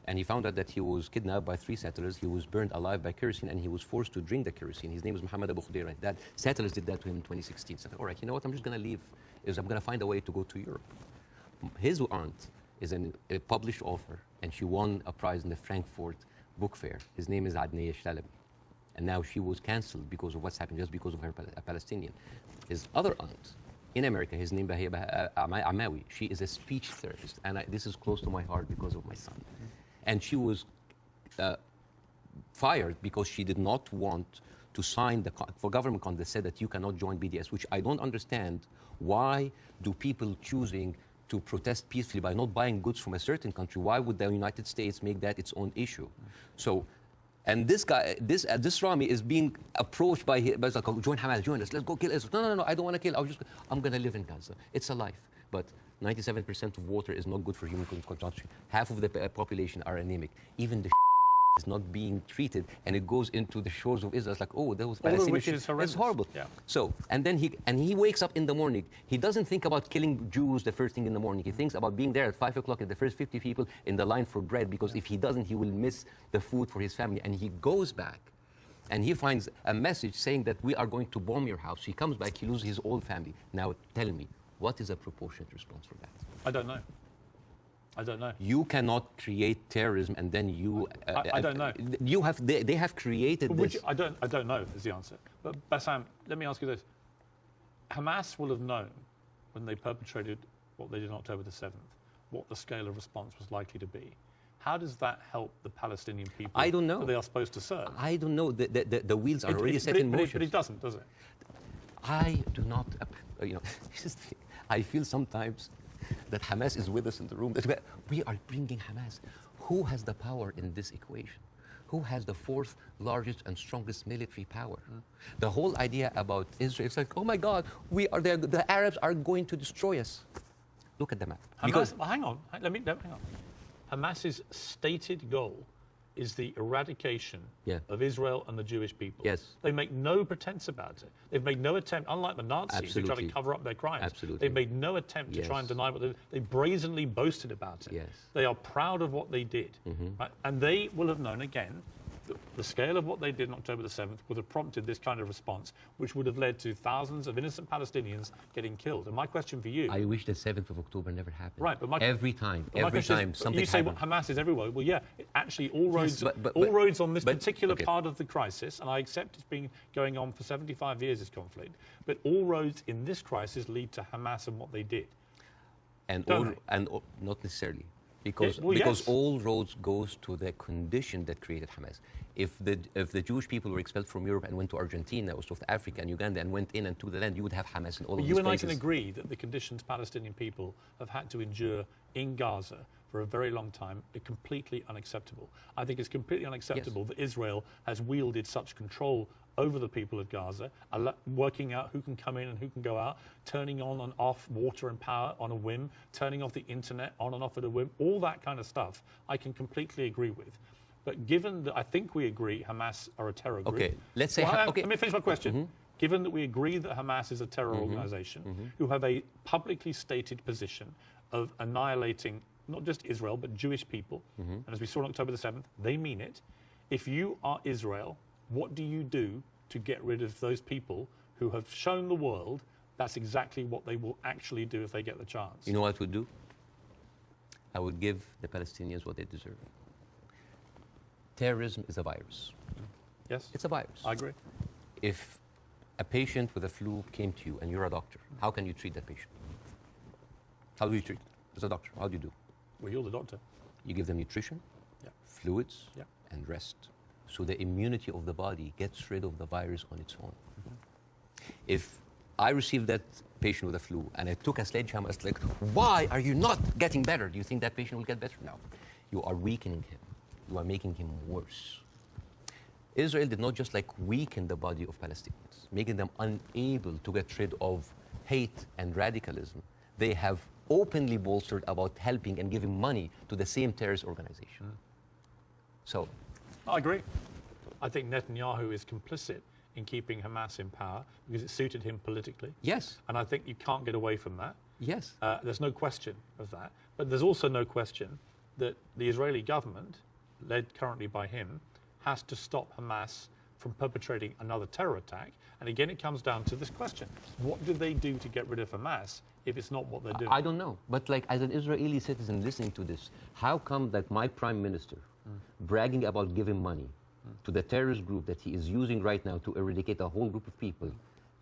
and he found out that he was kidnapped by 3 settlers. He was burned alive by kerosene and he was forced to drink the kerosene. His name is Muhammad Abu Khudaira. That settlers did that to him in 2016. So, all right, you know what? I'm just going to leave. I'm going to find a way to go to Europe. His aunt is a published author and she won a prize in the Frankfurt Book Fair. His name is Adnaya Shalabi. And now she was cancelled because of what's happened, just because of her Palestinian. His other aunt in America, his name is Amawi. She is a speech therapist, and this is close to my heart because of my son. And she was fired because she did not want to sign for government contract that said that you cannot join BDS, which I don't understand. Why do people choosing to protest peacefully by not buying goods from a certain country? Why would the United States make that its own issue? So. And this guy, this Rami is being approached by like, oh, join Hamas, join us, let's go kill Israel. No, I don't want to kill. I'm going to live in Gaza. It's a life. But 97% of water is not good for human consumption. Half of the population are anemic. Even the is not being treated, and it goes into the shores of Israel. It's like, oh, those Palestinians. It's horrible. Yeah. So, and then he wakes up in the morning. He doesn't think about killing Jews the first thing in the morning. He thinks about being there at 5 o'clock at the first 50 people in the line for bread, because if he doesn't, he will miss the food for his family. And he goes back, and he finds a message saying that we are going to bomb your house. He comes back, he loses his whole family. Now, tell me, what is a proportionate response for that? I don't know. I don't know. You cannot create terrorism and then you... I don't know. They have created this. I don't know is the answer. But Bassem, let me ask you this. Hamas will have known when they perpetrated what they did on October the 7th, what the scale of response was likely to be. How does that help the Palestinian people I don't know. that they are supposed to serve? I don't know. The wheels are already set in motion. But it doesn't, does it? I do not, you know, I feel sometimes that Hamas is with us in the room, that we are bringing Hamas. Who has the power in this equation? Who has the 4th largest and strongest military power? The whole idea about Israel, it's like, oh my God, we are there, the Arabs are going to destroy us. Look at the map. Hamas, hang on, hang on. Hamas's stated goal is the eradication of Israel and the Jewish people. Yes. They make no pretense about it. They've made no attempt, unlike the Nazis who try to cover up their crimes. Absolutely. They've made no attempt to try and deny what they brazenly boasted about it. Yes. They are proud of what they did. Right? And they will have known, again, the scale of what they did on October the 7th would have prompted this kind of response, which would have led to thousands of innocent Palestinians getting killed. And my question for you... I wish the 7th of October never happened. Right, but every time something happens. You say Hamas is everywhere. Well, yeah, actually all roads, roads on this particular part of the crisis, and I accept it's been going on for 75 years, this conflict, but all roads in this crisis lead to Hamas and what they did. And not necessarily. Because all roads goes to the condition that created Hamas. If the Jewish people were expelled from Europe and went to Argentina or South Africa and Uganda and went in and took the land, you would have Hamas in all of these places. You and I can agree that the conditions Palestinian people have had to endure in Gaza for a very long time completely unacceptable. I think it's completely unacceptable that Israel has wielded such control over the people of Gaza, working out who can come in and who can go out, turning on and off water and power on a whim, turning off the internet on and off at a whim, all that kind of stuff I can completely agree with. But given that I think we agree Hamas are a terror group. Okay, let's say... Let me finish my question. Given that we agree that Hamas is a terror organization who have a publicly stated position of annihilating not just Israel, but Jewish people, and as we saw on October the 7th, they mean it. If you are Israel, what do you do to get rid of those people who have shown the world that's exactly what they will actually do if they get the chance? You know what I would do? I would give the Palestinians what they deserve. Terrorism is a virus. Yes? It's a virus. I agree. If a patient with a flu came to you and you're a doctor, how can you treat that patient? How do you treat? As a doctor, how do you do? Well, you're the doctor. You give them nutrition, fluids, and rest. So the immunity of the body gets rid of the virus on its own. If I received that patient with a flu and I took a sledgehammer, it's like, why are you not getting better? Do you think that patient will get better? No. You are weakening him. You are making him worse. Israel did not just weaken the body of Palestinians, making them unable to get rid of hate and radicalism. They have openly bolstered about helping and giving money to the same terrorist organization. So... I agree. I think Netanyahu is complicit in keeping Hamas in power because it suited him politically. Yes. And I think you can't get away from that. Yes. There's no question of that. But there's also no question that the Israeli government, led currently by him, has to stop Hamas from perpetrating another terror attack. And again, it comes down to this question. What do they do to get rid of Hamas if it's not what they're doing? I don't know. But as an Israeli citizen listening to this, how come that my prime minister bragging about giving money to the terrorist group that he is using right now to eradicate a whole group of people,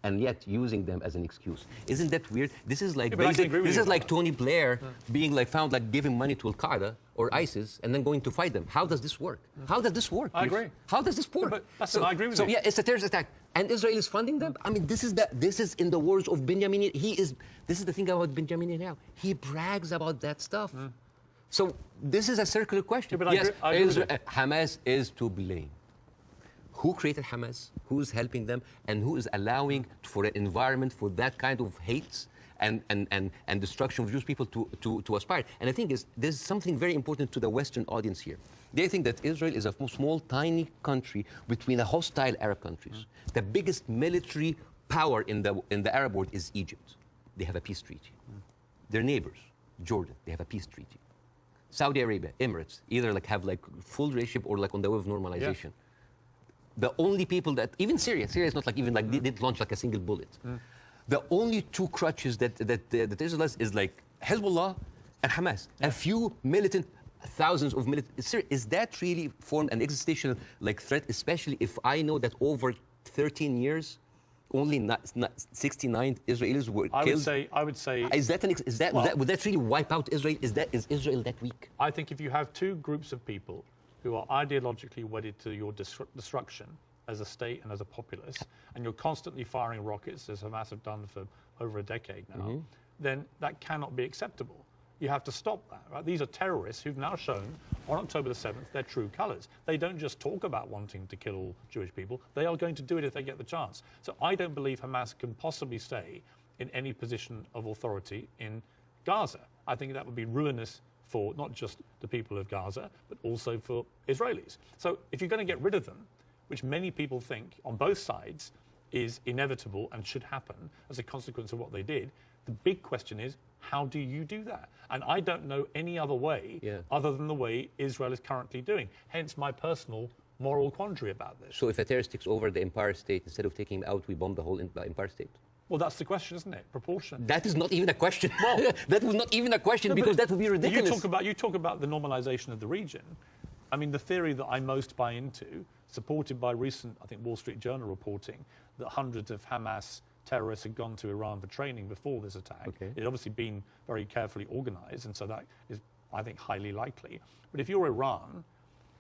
and yet using them as an excuse? Isn't that weird? This is like Tony Blair being found giving money to Al-Qaeda or ISIS and then going to fight them. How does this work? How does this work? I agree. How does this work? I agree with you. So yeah, it's a terrorist attack, and Israel is funding them. I mean, this is in the words of Benjamin. This is the thing about Benjamin now. He brags about that stuff. So this is a circular question. Yeah, but I agree Hamas is to blame. Who created Hamas? Who's helping them? And who is allowing for an environment for that kind of hate and destruction of Jewish people to aspire? And I think there's something very important to the Western audience here. They think that Israel is a small, tiny country between a hostile Arab countries. The biggest military power in the Arab world is Egypt. They have a peace treaty. Their neighbors, Jordan, they have a peace treaty. Saudi Arabia, Emirates, either have full relationship or on the way of normalization. Yeah. The only people that, even Syria is not they didn't launch a single bullet. The only two crutches that Israel has is Hezbollah and Hamas. A few militant, thousands of militant. Is that really formed an existential threat, especially if I know that over 13 years, only 69 Israelis were killed? I would say. Would that really wipe out Israel? Is Israel that weak? I think if you have two groups of people who are ideologically wedded to your destruction as a state and as a populace, and you're constantly firing rockets, as Hamas have done for over a decade now, then that cannot be acceptable. You have to stop that, right? These are terrorists who've now shown on October the 7th their true colours. They don't just talk about wanting to kill all Jewish people. They are going to do it if they get the chance. So I don't believe Hamas can possibly stay in any position of authority in Gaza. I think that would be ruinous for not just the people of Gaza, but also for Israelis. So if you're going to get rid of them, which many people think on both sides is inevitable and should happen as a consequence of what they did, the big question is, how do you do that? And I don't know any other way other than the way Israel is currently doing. Hence my personal moral quandary about this. So if a terrorist takes over the Empire State, instead of taking him out, we bomb the whole Empire State? Well, that's the question, isn't it? Proportion. That is not even a question. Well, that was not even a question because that would be ridiculous. You talk about the normalization of the region. I mean, the theory that I most buy into, supported by recent, I think, Wall Street Journal reporting, that hundreds of Hamas terrorists had gone to Iran for training before this attack. Okay. It had obviously been very carefully organized, and so that is, I think, highly likely. But if you're Iran,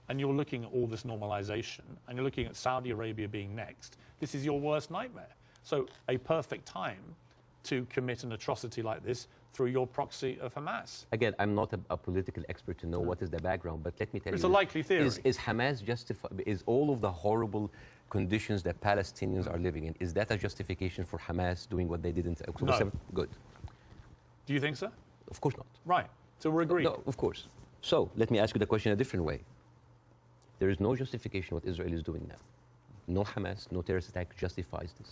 and you're looking at all this normalization, and you're looking at Saudi Arabia being next, this is your worst nightmare. So a perfect time to commit an atrocity like this through your proxy of Hamas. Again, I'm not a political expert to know what is the background, but let me tell you. It's a likely theory. Is Hamas justified? Is all of the horrible conditions that Palestinians are living in, is that a justification for Hamas doing what they did in October 7th? Good. Do you think so? Of course not. Right. So we're agreed. No, of course. So let me ask you the question a different way. There is no justification what Israel is doing now. No Hamas, no terrorist attack justifies this.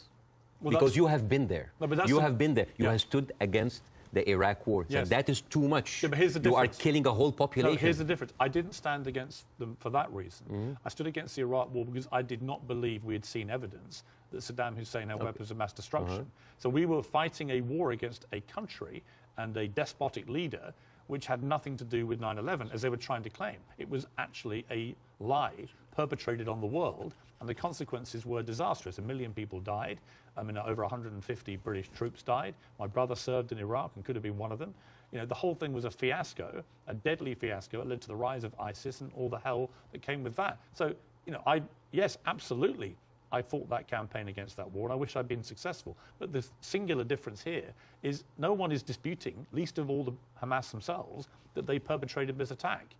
Well, because you have been there. No, but you have been there. You have stood against the Iraq war. Yes. So that is too much. Yeah, but here's the you difference. are killing a whole population. No, here's the difference. I didn't stand against them for that reason. I stood against the Iraq war because I did not believe we had seen evidence that Saddam Hussein had weapons of mass destruction. So we were fighting a war against a country and a despotic leader which had nothing to do with 9/11, as they were trying to claim. It was actually a lie perpetrated on the world, and the consequences were disastrous. 1 million people died. I mean, over 150 British troops died. My brother served in Iraq and could have been one of them. You know, the whole thing was a fiasco, a deadly fiasco. It led to the rise of ISIS and all the hell that came with that. So, you know, yes, absolutely, I fought that campaign against that war, and I wish I'd been successful. But the singular difference here is no one is disputing, least of all the Hamas themselves, that they perpetrated this attack.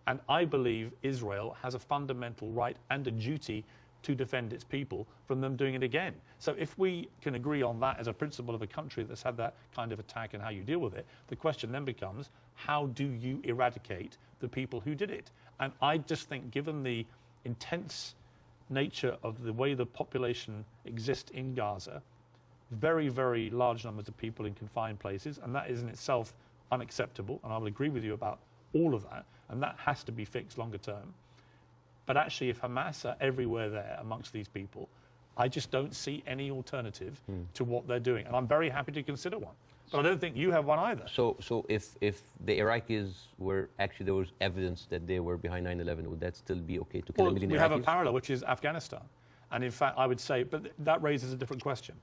And I believe Israel has a fundamental right and a duty to defend its people from them doing it again. So if we can agree on that as a principle of a country that's had that kind of attack and how you deal with it, the question then becomes, how do you eradicate the people who did it? And I just think, given the intense nature of the way the population exists in Gaza, very, very large numbers of people in confined places, and that is in itself unacceptable, and I will agree with you about all of that, and that has to be fixed longer term. But actually, if Hamas are everywhere there amongst these people, I just don't see any alternative to what they're doing, and I'm very happy to consider one. But I don't think you have one either. So if the Iraqis were actually, there was evidence that they were behind 9/11, would that still be okay to kill a million Iraqis? We have a parallel, which is Afghanistan. And in fact, I would say, but that raises a different question.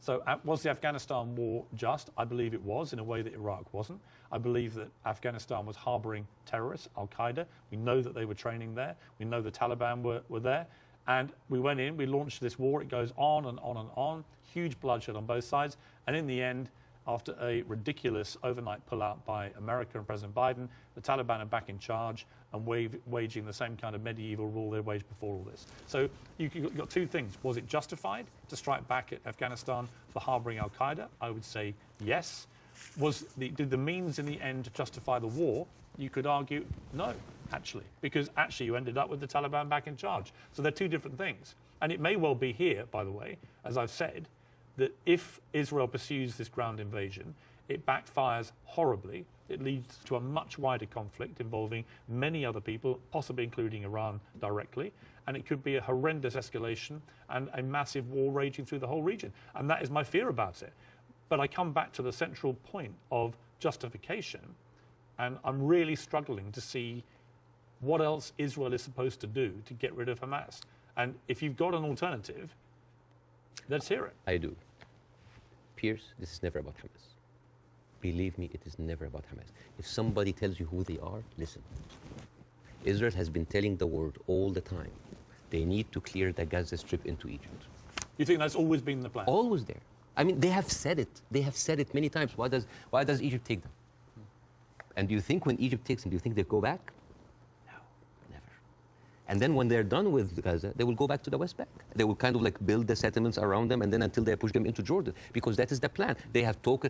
So was the Afghanistan war just? I believe it was, in a way that Iraq wasn't. I believe that Afghanistan was harboring terrorists, Al-Qaeda. We know that they were training there. We know the Taliban were there. And we went in, we launched this war. It goes on and on and on. Huge bloodshed on both sides. And in the end, after a ridiculous overnight pullout by America and President Biden, the Taliban are back in charge and waging the same kind of medieval rule they waged before all this. So you've got two things. Was it justified to strike back at Afghanistan for harboring Al-Qaeda? I would say yes. Did the means in the end justify the war? You could argue no, actually, because actually you ended up with the Taliban back in charge. So they're two different things. And it may well be here, by the way, as I've said, that if Israel pursues this ground invasion, it backfires horribly. It leads to a much wider conflict involving many other people, possibly including Iran directly, and it could be a horrendous escalation and a massive war raging through the whole region. And that is my fear about it. But I come back to the central point of justification, and I'm really struggling to see what else Israel is supposed to do to get rid of Hamas. And if you've got an alternative, let's hear it. I do. Piers, this is never about Hamas. Believe me, it is never about Hamas. If somebody tells you who they are, listen. Israel has been telling the world all the time, they need to clear the Gaza Strip into Egypt. You think that's always been the plan? Always there. I mean, they have said it. They have said it many times. Why does Egypt take them? And do you think when Egypt takes them, do you think they go back? And then when they're done with Gaza, they will go back to the West Bank. They will kind of like build the settlements around them, and then until they push them into Jordan, because that is the plan. They have talked,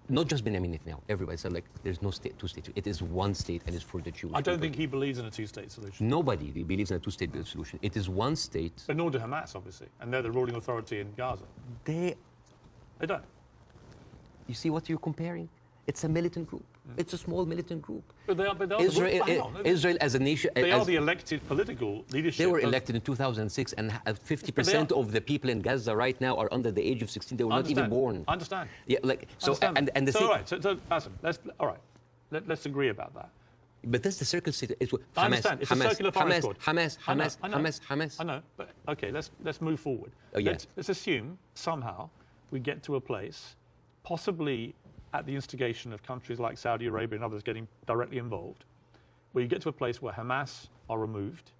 not just Benjamin Netanyahu, everybody said like there's no state, two states. It is one state, and it's for the Jewish I don't people. think he believes in a two-state solution. Nobody believes in a two-state solution. It is one state. But nor do Hamas, obviously, and they're the ruling authority in Gaza. They don't. You see what you're comparing? It's a militant group. It's a small militant group. But they are Israel as a nation. They are the elected political leadership. They were elected in 2006, and 50% of the people in Gaza right now are under the age of 16. They were not even born. I understand. Yeah, like so. And the so thing. All right. So Bassem, let's agree about that. But that's the circle state. I understand. It's a circular firing squad. Hamas. I know. But okay, let's move forward. Oh, yeah. Let's assume somehow we get to a place, possibly at the instigation of countries like Saudi Arabia and others getting directly involved, where you get to a place where Hamas are removed,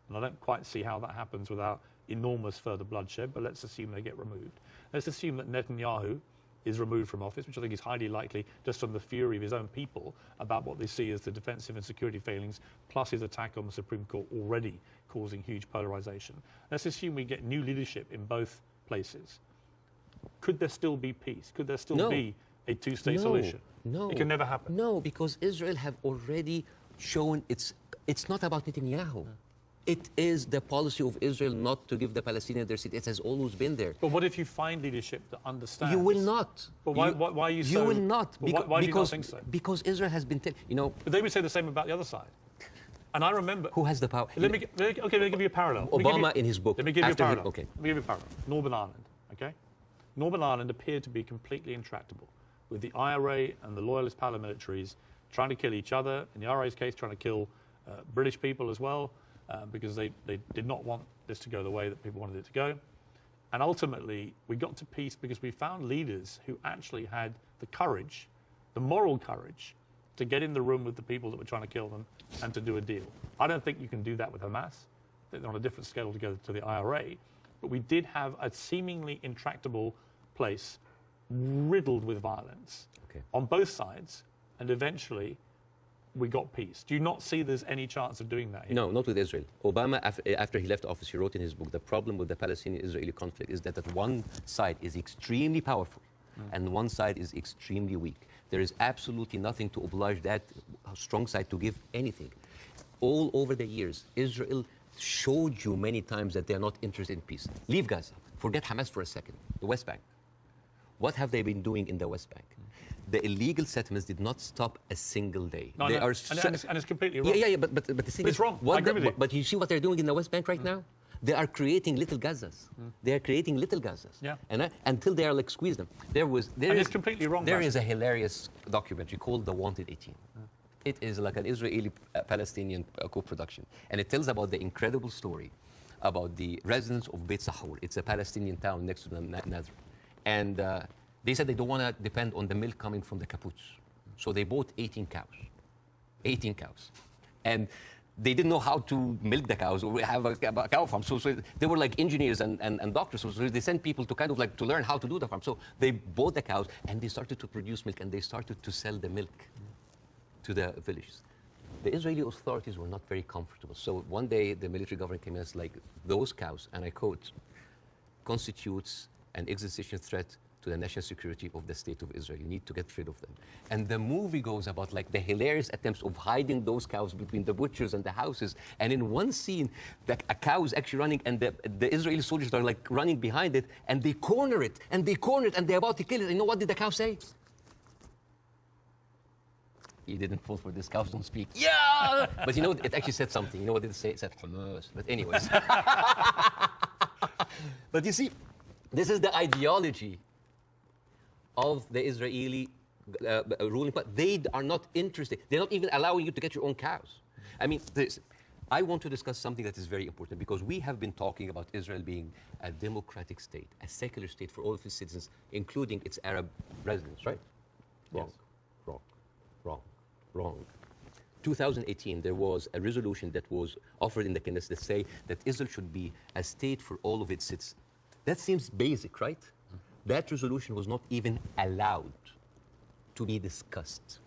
and I don't quite see how that happens without enormous further bloodshed, but let's assume they get removed. Let's assume that Netanyahu is removed from office, which I think is highly likely just from the fury of his own people about what they see as the defensive and security failings, plus his attack on the Supreme Court already causing huge polarization. Let's assume we get new leadership in both places. Could there still be peace? Could there still be a two-state solution? No. It can never happen. No, because Israel have already shown it's not about Netanyahu. It is the policy of Israel not to give the Palestinians their seat. It has always been there. But what if you find leadership that understands? You will not. But why are you so... You will not. Why do you not think so? Because Israel has been... But they would say the same about the other side. And I remember... Who has the power? Let me give you a parallel. Obama in his book... Let me give you a parallel. Let me give you a parallel. Northern Ireland, okay? Northern Ireland appeared to be completely intractable, with the IRA and the loyalist paramilitaries trying to kill each other. In the IRA's case, trying to kill British people as well, because they did not want this to go the way that people wanted it to go. And ultimately, we got to peace because we found leaders who actually had the courage, the moral courage, to get in the room with the people that were trying to kill them and to do a deal. I don't think you can do that with Hamas. They're on a different scale to go to the IRA. But we did have a seemingly intractable place riddled with violence on both sides, and eventually we got peace. Do you not see there's any chance of doing that here? No, not with Israel. Obama, after he left office, he wrote in his book, the problem with the Palestinian-Israeli conflict is that one side is extremely powerful and one side is extremely weak. There is absolutely nothing to oblige that strong side to give anything. All over the years, Israel showed you many times that they're not interested in peace. Leave Gaza. Forget Hamas for a second. The West Bank. What have they been doing in the West Bank? The illegal settlements did not stop a single day. No, they no. are and it's completely wrong. Yeah, but the thing is, it's wrong. I agree with you. But you see what they're doing in the West Bank right now? They are creating little Gazas. They are creating little Gazas. Yeah. And until they are like squeeze them. It's completely wrong. There is a hilarious documentary called The Wanted 18. It is like an Israeli-Palestinian co-production. And it tells about the incredible story about the residents of Beit Sahur. It's a Palestinian town next to the Nazareth. And they said they don't want to depend on the milk coming from the kibbutz. So they bought 18 cows. 18 cows. And they didn't know how to milk the cows or have a cow farm. So they were like engineers and doctors. So they sent people to kind of like to learn how to do the farm. So they bought the cows and they started to produce milk and they started to sell the milk to the villages. The Israeli authorities were not very comfortable. So one day the military government came in and said, like, those cows, and I quote, constitutes an existential threat to the national security of the state of Israel. You need to get rid of them. And the movie goes about like the hilarious attempts of hiding those cows between the butchers and the houses. And in one scene, a cow is actually running and the Israeli soldiers are like running behind it and they corner it and they corner it and they're about to kill it. And you know what did the cow say? He didn't fall for this. Cows don't speak. Yeah! But you know, it actually said something. You know what did it say? It said Hamas. But anyways. But you see, this is the ideology of the Israeli ruling party. They are not interested. They're not even allowing you to get your own cows. I mean, I want to discuss something that is very important because we have been talking about Israel being a democratic state, a secular state for all of its citizens, including its Arab residents, right? Wrong, wrong, wrong, wrong. 2018, there was a resolution that was offered in the Knesset that say that Israel should be a state for all of its citizens. That seems basic, right? That resolution was not even allowed to be discussed.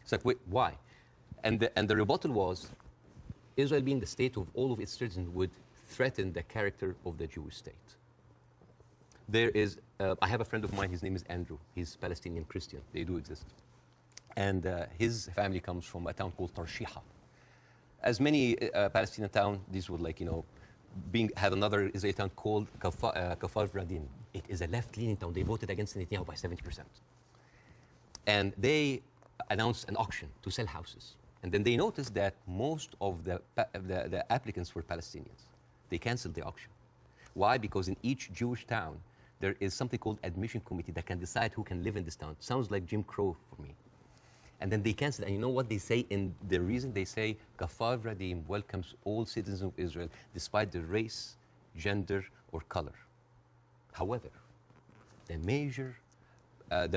It's like, wait, why? And the rebuttal was, Israel being the state of all of its citizens would threaten the character of the Jewish state. There is, I have a friend of mine, his name is Andrew. He's Palestinian Christian, they do exist. And his family comes from a town called Tarshiha. As many Palestinian towns, these would like, you know, had another Israeli town called Kafar Vradim. It is a left-leaning town. They voted against Netanyahu by 70%. And they announced an auction to sell houses. And then they noticed that most of the applicants were Palestinians. They canceled the auction. Why? Because in each Jewish town, there is something called admission committee that can decide who can live in this town. It sounds like Jim Crow for me. And then they canceled. And you know what they say? In the reason they say, Kafar Vradim welcomes all citizens of Israel, despite the race, gender, or color. However, the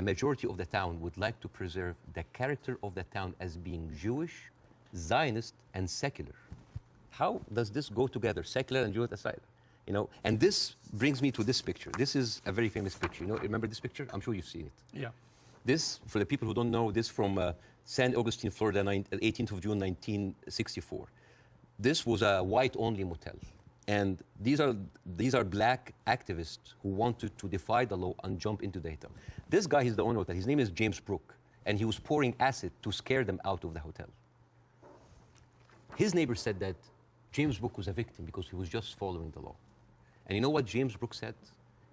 majority of the town would like to preserve the character of the town as being Jewish, Zionist, and secular. How does this go together, secular and Jewish aside? You know, and this brings me to this picture. This is a very famous picture. You know, remember this picture? I'm sure you've seen it. Yeah. This, for the people who don't know, this from San Augustine, Florida, 18th of June, 1964. This was a white-only motel. And these are black activists who wanted to defy the law and jump into the hotel. This guy is the owner of that. His name is James Brooke, and he was pouring acid to scare them out of the hotel. His neighbor said that James Brooke was a victim because he was just following the law. And you know what James Brooke said?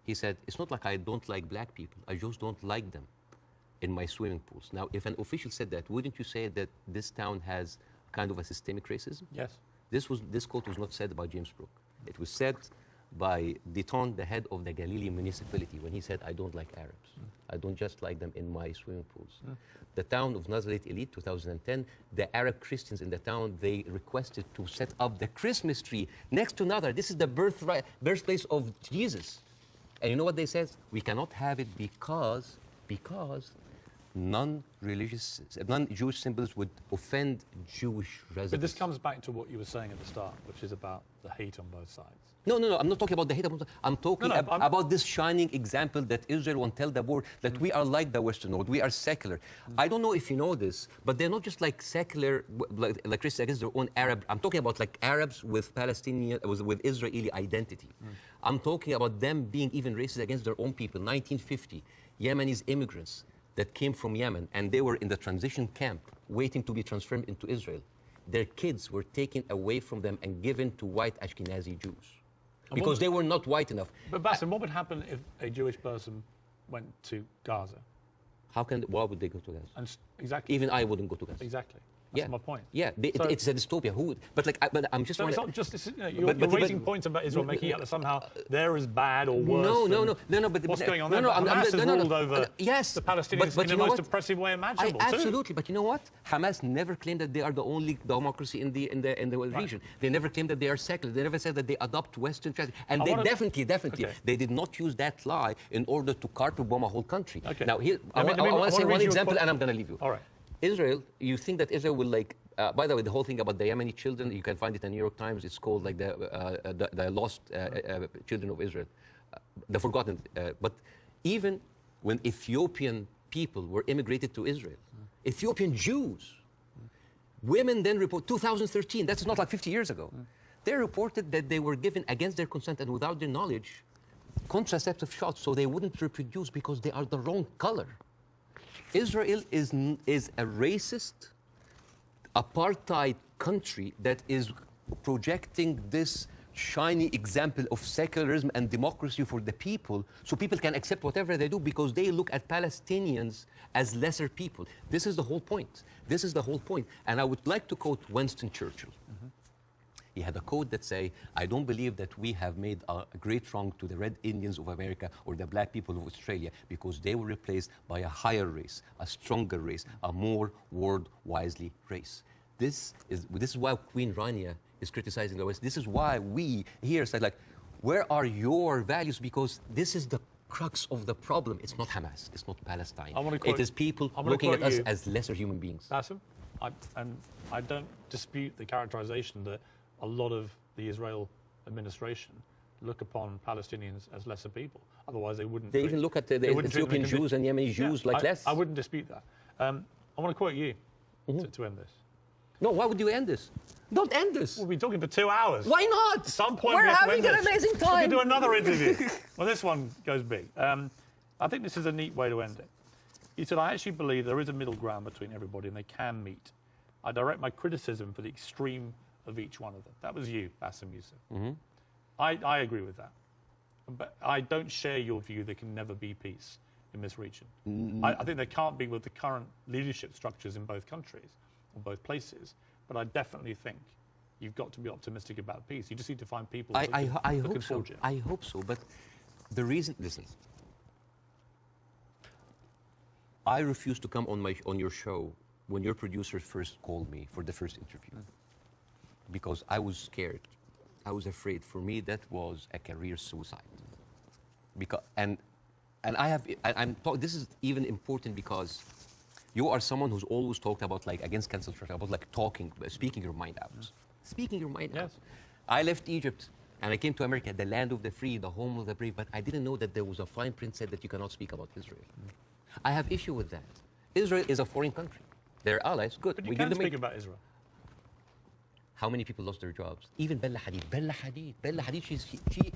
He said, it's not like I don't like black people. I just don't like them in my swimming pools. Now, if an official said that, wouldn't you say that this town has kind of a systemic racism? Yes. This quote was not said by James Brooke. It was said by Deton, the head of the Galilee municipality, when he said, I don't like Arabs. I don't just like them in my swimming pools. The town of Nazareth Elite, 2010, the Arab Christians in the town, they requested to set up the Christmas tree next to another. This is the birthplace of Jesus. And you know what they said? We cannot have it because non-religious, non-Jewish symbols would offend Jewish residents. But this comes back to what you were saying at the start, which is about the hate on both sides. No, I'm not talking about the hate. I'm talking about this shining example that Israel won't tell the world that we are like the Western world. We are secular. I don't know if you know this, but they're not just like secular, like Christians against their own Arab. I'm talking about like Arabs with Palestinian, with Israeli identity. I'm talking about them being even racist against their own people. 1950, Yemenis immigrants that came from Yemen, and they were in the transition camp waiting to be transferred into Israel. Their kids were taken away from them and given to white Ashkenazi Jews because they were not white enough. But Bassem, what would happen if a Jewish person went to Gaza? Why would they go to Gaza? And exactly. Even I wouldn't go to Gaza. Exactly. That's my point. Yeah, it's a dystopia. Who would? But like, I'm just. So it's not just you're raising points about Israel, making out that somehow they're as bad or worse. No. But what's going on there? Hamas has ruled over yes, the Palestinians in the most oppressive way imaginable. Absolutely, but you know what? Hamas never claimed that they are the only democracy in the region. They never claimed that they are secular. They never said that they adopt Western strategy. And they definitely, they did not use that lie in order to carpet bomb a whole country. Okay. Now here, I want to say one example, and I'm going to leave you. All right. Israel, you think that Israel will like, by the way, the whole thing about the Yemeni children, you can find it in the New York Times, it's called like the lost children of Israel, the forgotten. But even when Ethiopian people were immigrated to Israel, Ethiopian Jews, women then report, 2013, that's not like 50 years ago, they reported that they were given against their consent and without their knowledge contraceptive shots so they wouldn't reproduce because they are the wrong color. Israel is a racist, apartheid country that is projecting this shiny example of secularism and democracy for the people so people can accept whatever they do because they look at Palestinians as lesser people. This is the whole point. This is the whole point. And I would like to quote Winston Churchill. He had a quote that say, I don't believe that we have made a great wrong to the Red Indians of America or the black people of Australia because they were replaced by a higher race, a stronger race, a more world-wisely race. This is why Queen Rania is criticizing the West. This is why we here say, like, where are your values? Because this is the crux of the problem. It's not Hamas. It's not Palestine. It is people looking at us as lesser human beings. Bassem, I don't dispute the characterization that a lot of the Israel administration look upon Palestinians as lesser people. Otherwise, they wouldn't. They even look at the Ethiopian Jews and Yemeni Jews like less. I wouldn't dispute that. I want to quote you to end this. No, why would you end this? Don't end this. We'll be talking for 2 hours. Why not? At some point, we're having an amazing time. We can do another interview. Well, this one goes big. I think this is a neat way to end it. He said, I actually believe there is a middle ground between everybody and they can meet. I direct my criticism for the extreme of each one of them. That was you, Bassem Youssef. I agree with that. But I don't share your view there can never be peace in this region. I think there can't be with the current leadership structures in both countries or both places. But I definitely think you've got to be optimistic about peace. You just need to find people who can forge it. I hope so. But the reason, listen, I refused to come on your show when your producer first called me for the first interview. Because I was scared. I was afraid. For me, that was a career suicide. This is even important because you are someone who's always talked about like against cancel culture, about like speaking your mind out. Speaking your mind out. I left Egypt And I came to America, the land of the free, the home of the brave, but I didn't know that there was a fine print said that you cannot speak about Israel. I have issue with that. Israel is a foreign country. They're allies, good. But you can speak about Israel. How many people lost their jobs? Even Bella Hadid, she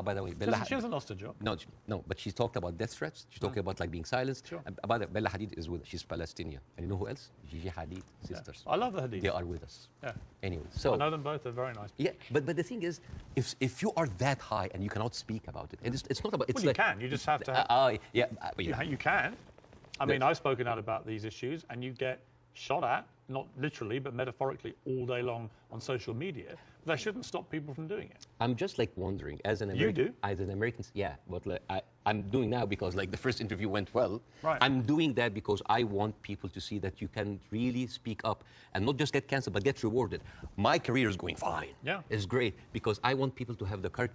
by the way, She hasn't lost her job. No, but she talked about death threats. She talked about like being silenced. Sure. About it, Bella Hadid is with us. She's Palestinian. And you know who else? Gigi Hadid sisters. I love the Hadid. They are with us. Yeah. Anyway, so I know them both. They're very nice people. yeah, but the thing is, if you are that high and you cannot speak about it, and it's not about. It's Well, like, you can. You just have to. Yeah. You can. I mean, I've spoken out about these issues, and you get shot at, not literally, but metaphorically, all day long on social media. But that shouldn't stop people from doing it. I'm just like wondering, as an American, You do? as an American, yeah. But like, I'm doing now because like the first interview went well. Right. I'm doing that because I want people to see that you can really speak up and not just get canceled, but get rewarded. My career is going fine. Yeah. It's great because I want people to have the courage.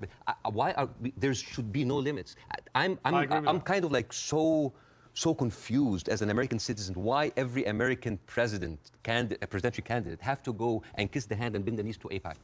There should be no limits. I'm kind of like so confused as an American citizen why every American presidential candidate have to go and kiss the hand and bend the knees to AIPAC.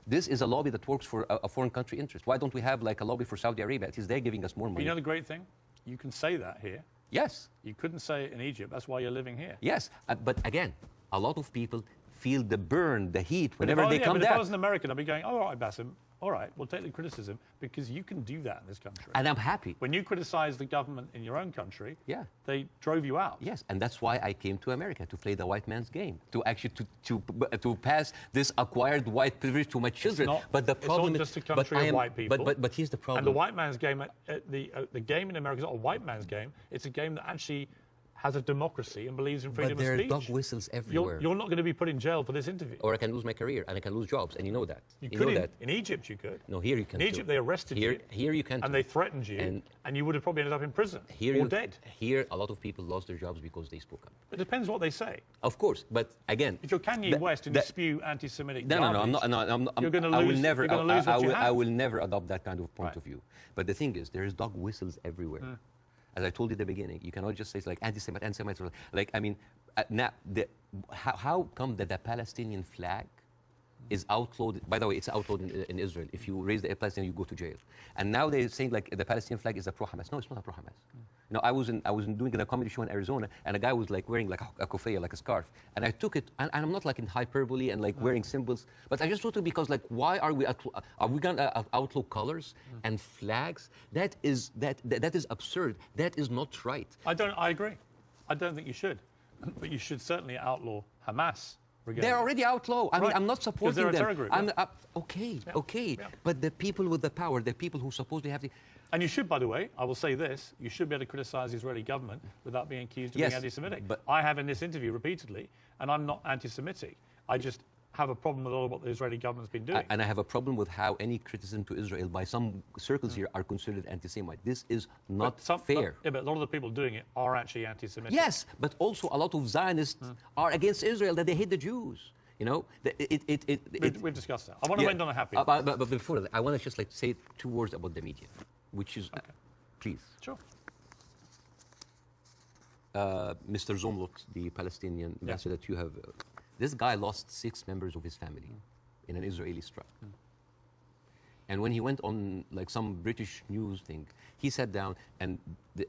This is a lobby that works for a foreign country interest. Why don't we have like a lobby for Saudi Arabia? At least they're giving us more money. You know the great thing? You can say that here. Yes. You couldn't say it in Egypt. That's why you're living here. Yes. But again, a lot of people feel the burn, the heat whenever they come but down. If I was an American, I'd be going, all right, Bassem, all right, we'll take the criticism because you can do that in this country. And I'm happy. When you criticize the government in your own country, yeah, they drove you out. Yes, and that's why I came to America, to play the white man's game, to actually to pass this acquired white privilege to my children. But the problem it's not just a country of white people. But here's the problem. And the white man's game, the game in America is not a white man's game. It's a game that actually has a democracy and believes in freedom of speech. But there are dog whistles everywhere. You're not going to be put in jail for this interview. Or I can lose my career and I can lose jobs, and you know that. You could in Egypt, you could. No, here you can. In Egypt, they arrested you. Here you can. And they threatened you, and you would have probably ended up in prison or dead. Here, a lot of people lost their jobs because they spoke up. It depends what they say. Of course, but again, if you're Kanye West and you spew anti-Semitic garbage, I'm not. You're going to lose. I will never adopt that kind of point of view. But the thing is, there is dog whistles everywhere. As I told you at the beginning, you cannot just say it's like anti-Semite. Like, I mean, now, how come that the Palestinian flag is outlawed? By the way, it's outlawed in Israel. If you raise the Palestinian, you go to jail. And now they're saying like the Palestinian flag is a pro-Hamas. No, it's not a pro-Hamas. You know, I was doing a comedy show in Arizona, and a guy was like wearing like a kufaya, like a scarf, and I took it, and I'm not like in hyperbole and like wearing symbols, but I just took it because like, why are we gonna outlaw colors and flags? That is absurd. That is not right. I agree. I don't think you should, but you should certainly outlaw Hamas. They're already outlaw. I mean, I'm not supporting them. They're a terror group. Okay. But the people with the power, the people who supposedly have the... And you should, by the way, I will say this, you should be able to criticize the Israeli government without being accused of being anti-Semitic. But I have in this interview repeatedly, and I'm not anti-Semitic. I just have a problem with all of what the Israeli government's been doing. And I have a problem with how any criticism to Israel by some circles here are considered anti-Semite. This is not fair. But a lot of the people doing it are actually anti-Semitic. Yes, but also a lot of Zionists are against Israel, that they hate the Jews. You know, we've discussed that. I want to end on a happy. But before that, I want to just like say 2 words about the media, which is, please. Sure. Mr. Zomlot, the Palestinian ambassador that you have, this guy lost 6 members of his family in an Israeli strike. And when he went on like some British news thing, he sat down and the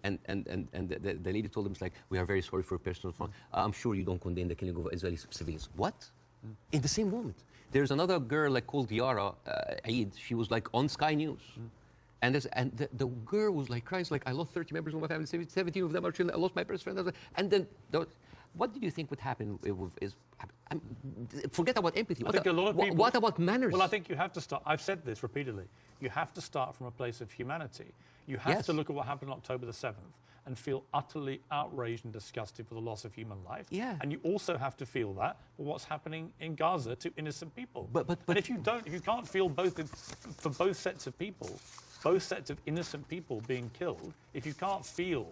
lady told him, it's like, we are very sorry for personal fun. I'm sure you don't condemn the killing of Israeli civilians. What? In the same moment, there's another girl like called Yara Eid. She was like on Sky News. And the girl was like crying, like, I lost 30 members of my family, 17 of them are children, I lost my best friend. And then, what did you think would happen? Forget about empathy. What about manners? Well, I think you have to start. I've said this repeatedly. You have to start from a place of humanity. You have to look at what happened on October the 7th and feel utterly outraged and disgusted for the loss of human life. Yeah. And you also have to feel that for what's happening in Gaza to innocent people. But if you can't feel for both sets of people, both sets of innocent people being killed, if you can't feel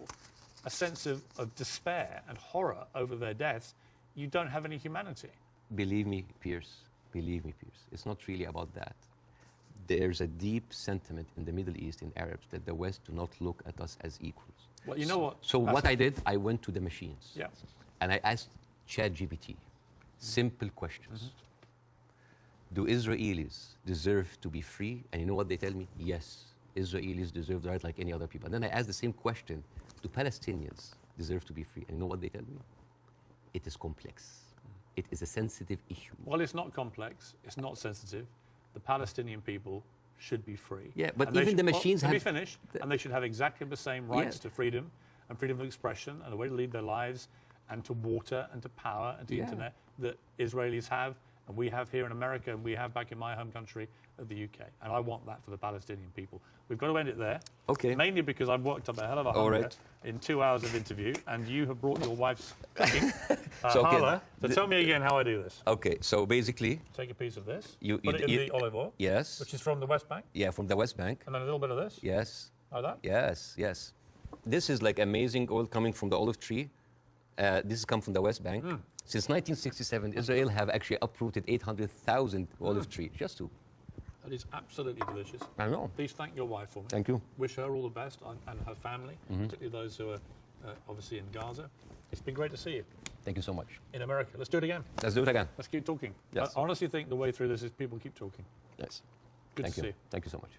a sense of despair and horror over their deaths, you don't have any humanity. Believe me, Piers. It's not really about that. There's a deep sentiment in the Middle East, in Arabs, that the West do not look at us as equals. Well, you know what? So what I did, I went to the machines. Yeah. And I asked ChatGPT simple questions. do Israelis deserve to be free? And you know what they tell me? Yes, Israelis deserve the right like any other people. And then I ask the same question, do Palestinians deserve to be free? And you know what they tell me? It is complex. It is a sensitive issue. Well, it's not complex. It's not sensitive. The Palestinian people should be free. Yeah, but and even the machines have... have... Let me finish. And they should have exactly the same rights to freedom and freedom of expression and a way to lead their lives and to water and to power and to internet that Israelis have and we have here in America and we have back in my home country of the UK. And I want that for the Palestinian people. We've got to end it there. Okay. Mainly because I've worked up a hell of a hunger in 2 hours of interview and you have brought your wife's cooking. So tell me again how I do this. Okay, so basically... Take a piece of this, put it in the olive oil. Yes. Which is from the West Bank. Yeah, from the West Bank. And then a little bit of this. Yes. Like that? Yes, yes. This is like amazing oil coming from the olive tree. This has come from the West Bank. Since 1967, Israel have actually uprooted 800,000 olive trees, just to. That is absolutely delicious. I know. Please thank your wife for me. Thank you. Wish her all the best and her family, particularly those who are obviously in Gaza. It's been great to see you. Thank you so much. In America. Let's do it again. Let's do it again. Let's keep talking. Yes. I honestly think the way through this is people keep talking. Yes. Good to see you. Thank you so much.